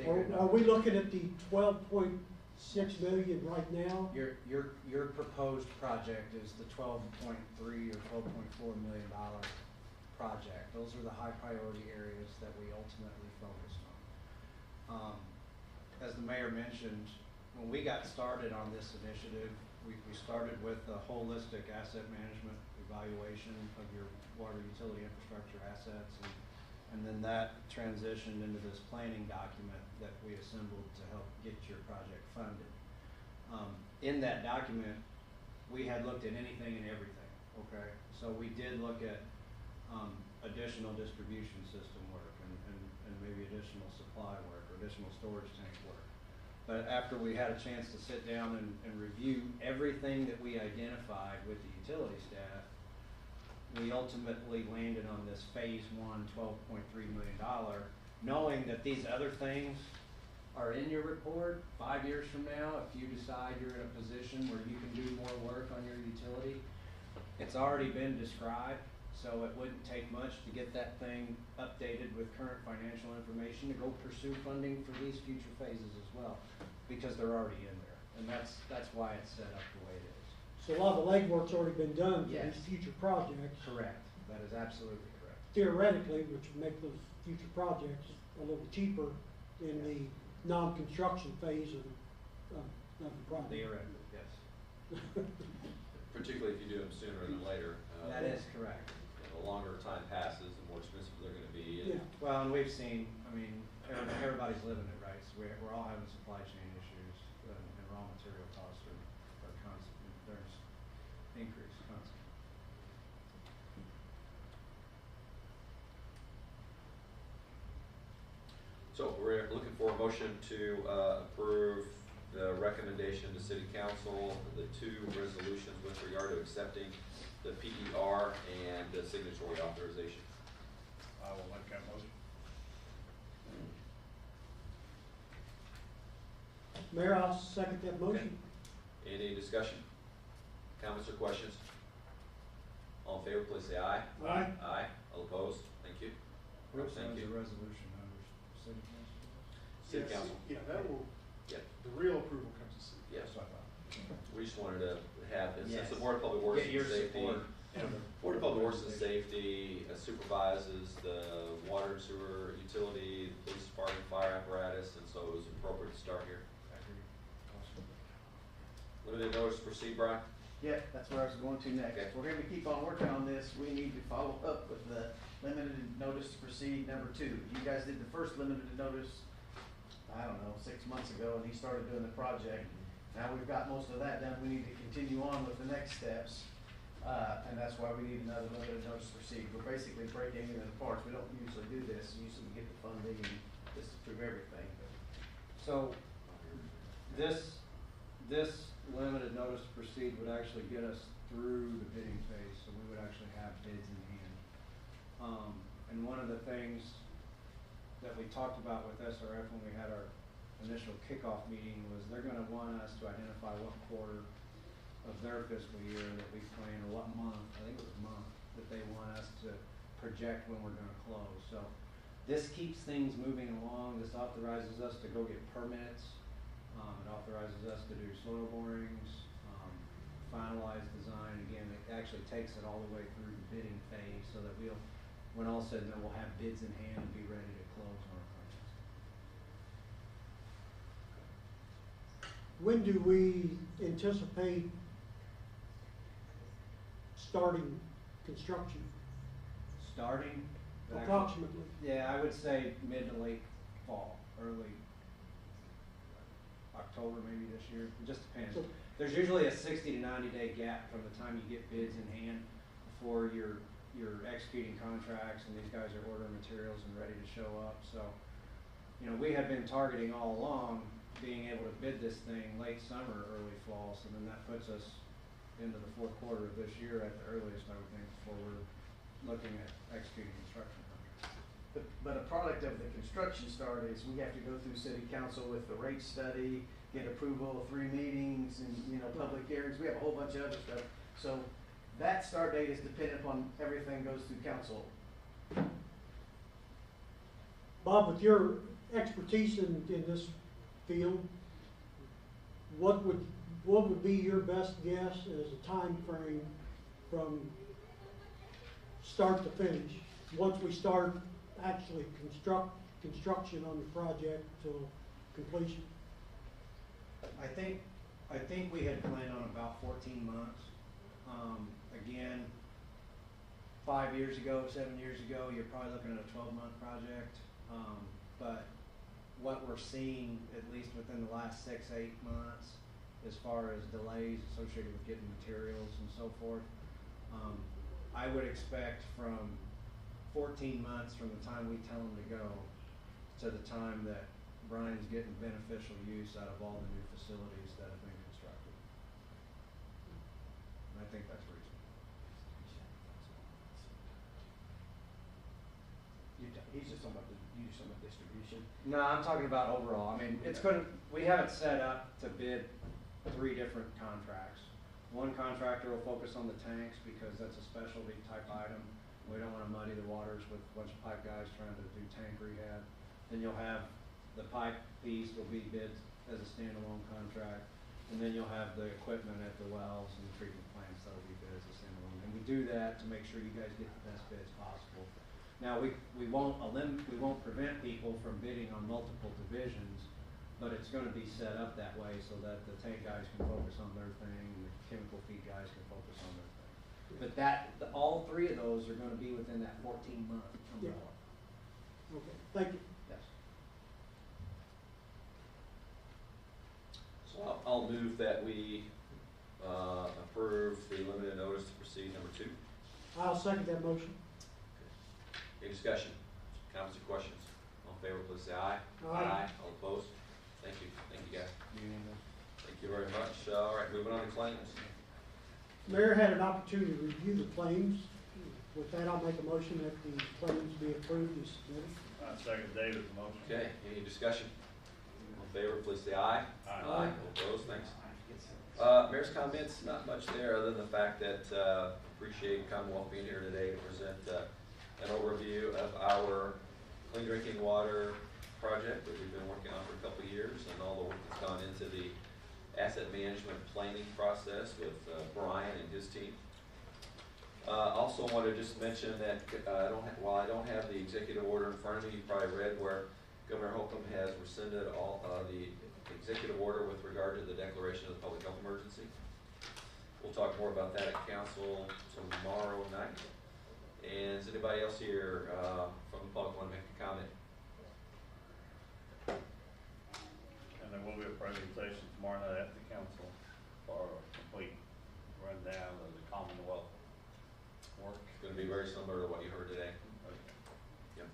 are we looking at the 12.6 million right now? Your proposed project is the $12.3 or $12.4 million project. Those are the high priority areas that we ultimately focused on. As the mayor mentioned, when we got started on this initiative, we started with a holistic asset management evaluation of your water utility infrastructure assets, and then that transitioned into this planning document that we assembled to help get your project funded. In that document, we had looked at anything and everything, okay? So we did look at additional distribution system work and maybe additional supply work or additional storage tank work. But after we had a chance to sit down and review everything that we identified with the utility staff, we ultimately landed on this phase 1, $12.3 million, knowing that these other things are in your report 5 years from now. If you decide you're in a position where you can do more work on your utility, it's already been described, so it wouldn't take much to get that thing updated with current financial information to go pursue funding for these future phases as well, because they're already in there, and that's why it's set up the way it is. So a lot of the legwork's already been done for Yes. these future projects. Correct. That is absolutely correct. Theoretically, which would make those future projects a little cheaper in the non-construction phase of the project. Theoretically, yes. Particularly if you do them sooner than later. That is correct. The longer time passes, the more expensive they're gonna be. And Yeah. Well, and we've seen, I mean, everybody's living it, right? So we're all having supply chain issues, and raw material costs are constant. There's increase constant. So we're looking for a motion to approve the recommendation to City Council, the 2 resolutions with regard to accepting the PER and the signatory authorization. I will make that motion. Mayor, I'll second that motion. Any discussion? Comments or questions? All in favor, please say aye. Aye. Aye. All opposed? Thank you. Where's Thank the you. resolution numbers? City council? City Yes, Council. Yeah, that will, Yep. the real approval comes to city. Yes. That's what I thought. We just wanted to since the Yes. Board of Public Works Get and your Safety. support. Board of Public Works and Safety supervises the water and sewer utility, the police department, fire apparatus, and so it was appropriate to start here. Limited notice to proceed, Brian? Yeah, that's where I was going to next. Okay. If we're gonna keep on working on this, we need to follow up with the limited notice to proceed number 2. You guys did the first limited notice, I don't know, 6 months ago, and he started doing the project. Now we've got most of that done, we need to continue on with the next steps. And that's why we need another limited notice to proceed. We're basically breaking it apart. We don't usually do this. Usually we get the funding and just approve everything. So, this limited notice to proceed would actually get us through the bidding phase, so we would actually have bids in hand. And one of the things that we talked about with SRF when we had our initial kickoff meeting was they're gonna want us to identify what quarter of their fiscal year that we plan, or what month, I think it was a month, that they want us to project when we're gonna close. So this keeps things moving along. This authorizes us to go get permits. It authorizes us to do soil borings, finalize design. Again, it actually takes it all the way through the bidding phase so that we'll, when all said and done, we'll have bids in hand and be ready to close on our project. When do we anticipate starting construction? Starting? but actually- Approximately. Yeah, I would say mid to late fall, early October maybe this year, it just depends. So- There's usually a 60 to 90 day gap from the time you get bids in hand before you're executing contracts and these guys are ordering materials and ready to show up. So, you know, we have been targeting all along being able to bid this thing late summer, early fall, so then that puts us into the fourth quarter of this year at the earliest, I would think, before we're looking at executing construction contracts. But a product of the construction start is we have to go through city council with the rate study, get approval, 3 meetings, and, you know, public hearings. We have a whole bunch of other stuff. So that start date is dependent upon everything goes through council. Bob, with your expertise in this field, what would be your best guess as a time frame from start to finish? Once we start actually construction on the project till completion? I think we had planned on about 14 months. Again, 5 years ago, 7 years ago, you're probably looking at a 12-month project. But what we're seeing, at least within the last 6-8 months, as far as delays associated with getting materials and so forth, I would expect from 14 months from the time we tell them to go to the time that Brian's getting beneficial use out of all the new facilities that have been constructed. And I think that's reasonable. He's just talking about distribution. No, I'm talking about overall. I mean, we have it set up to bid 3 different contracts. One contractor will focus on the tanks because that's a specialty type item. We don't wanna muddy the waters with a bunch of pipe guys trying to do tank rehab. Then you'll have the pipe piece will be bid as a standalone contract. And then you'll have the equipment at the wells and the treatment plants that'll be bid as a standalone. And we do that to make sure you guys get the best bids possible. Now, we won't prevent people from bidding on multiple divisions, but it's gonna be set up that way so that the tank guys can focus on their thing, and the chemical feed guys can focus on their thing. But all 3 of those are gonna be within that 14-month umbrella. Okay, thank you. Yes. So I'll move that we approve the limited notice to proceed number 2. I'll second that motion. Any discussion, comments or questions? All in favor, please say aye. Aye. All opposed? Thank you guys. Unanimous. Thank you very much. All right, moving on to claims. Mayor had an opportunity to review the claims. With that, I'll make a motion that the claims be approved as submitted. I second David's motion. Okay, any discussion? All in favor, please say aye. Aye. All opposed, thanks. Mayor's comments, not much there, other than the fact that, appreciate Commonwealth being here today to present, an overview of our clean drinking water project that we've been working on for a couple of years and all the work that's gone into the asset management planning process with Brian and his team. Also want to just mention that while I don't have the executive order in front of me, you probably read where Governor Holcomb has rescinded all the executive order with regard to the declaration of the public health emergency. We'll talk more about that at council tomorrow night. And is anybody else here from the public want to make a comment? And there will be a presentation tomorrow night at the council for a complete rundown of the Commonwealth work. It's going to be very similar to what you heard today. Yep.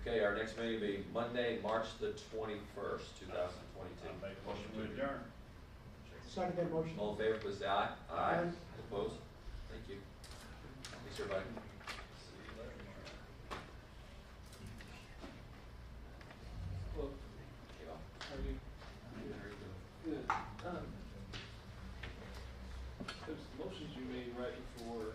Okay, our next meeting will be Monday, March the 21st, 2022. I make a motion to adjourn. Second that motion. All in favor, please say aye. Aye. Opposed? Thank you. Thanks, everybody. Well, Okay, well, how are you? how are you doing? Good. Those motions you made right before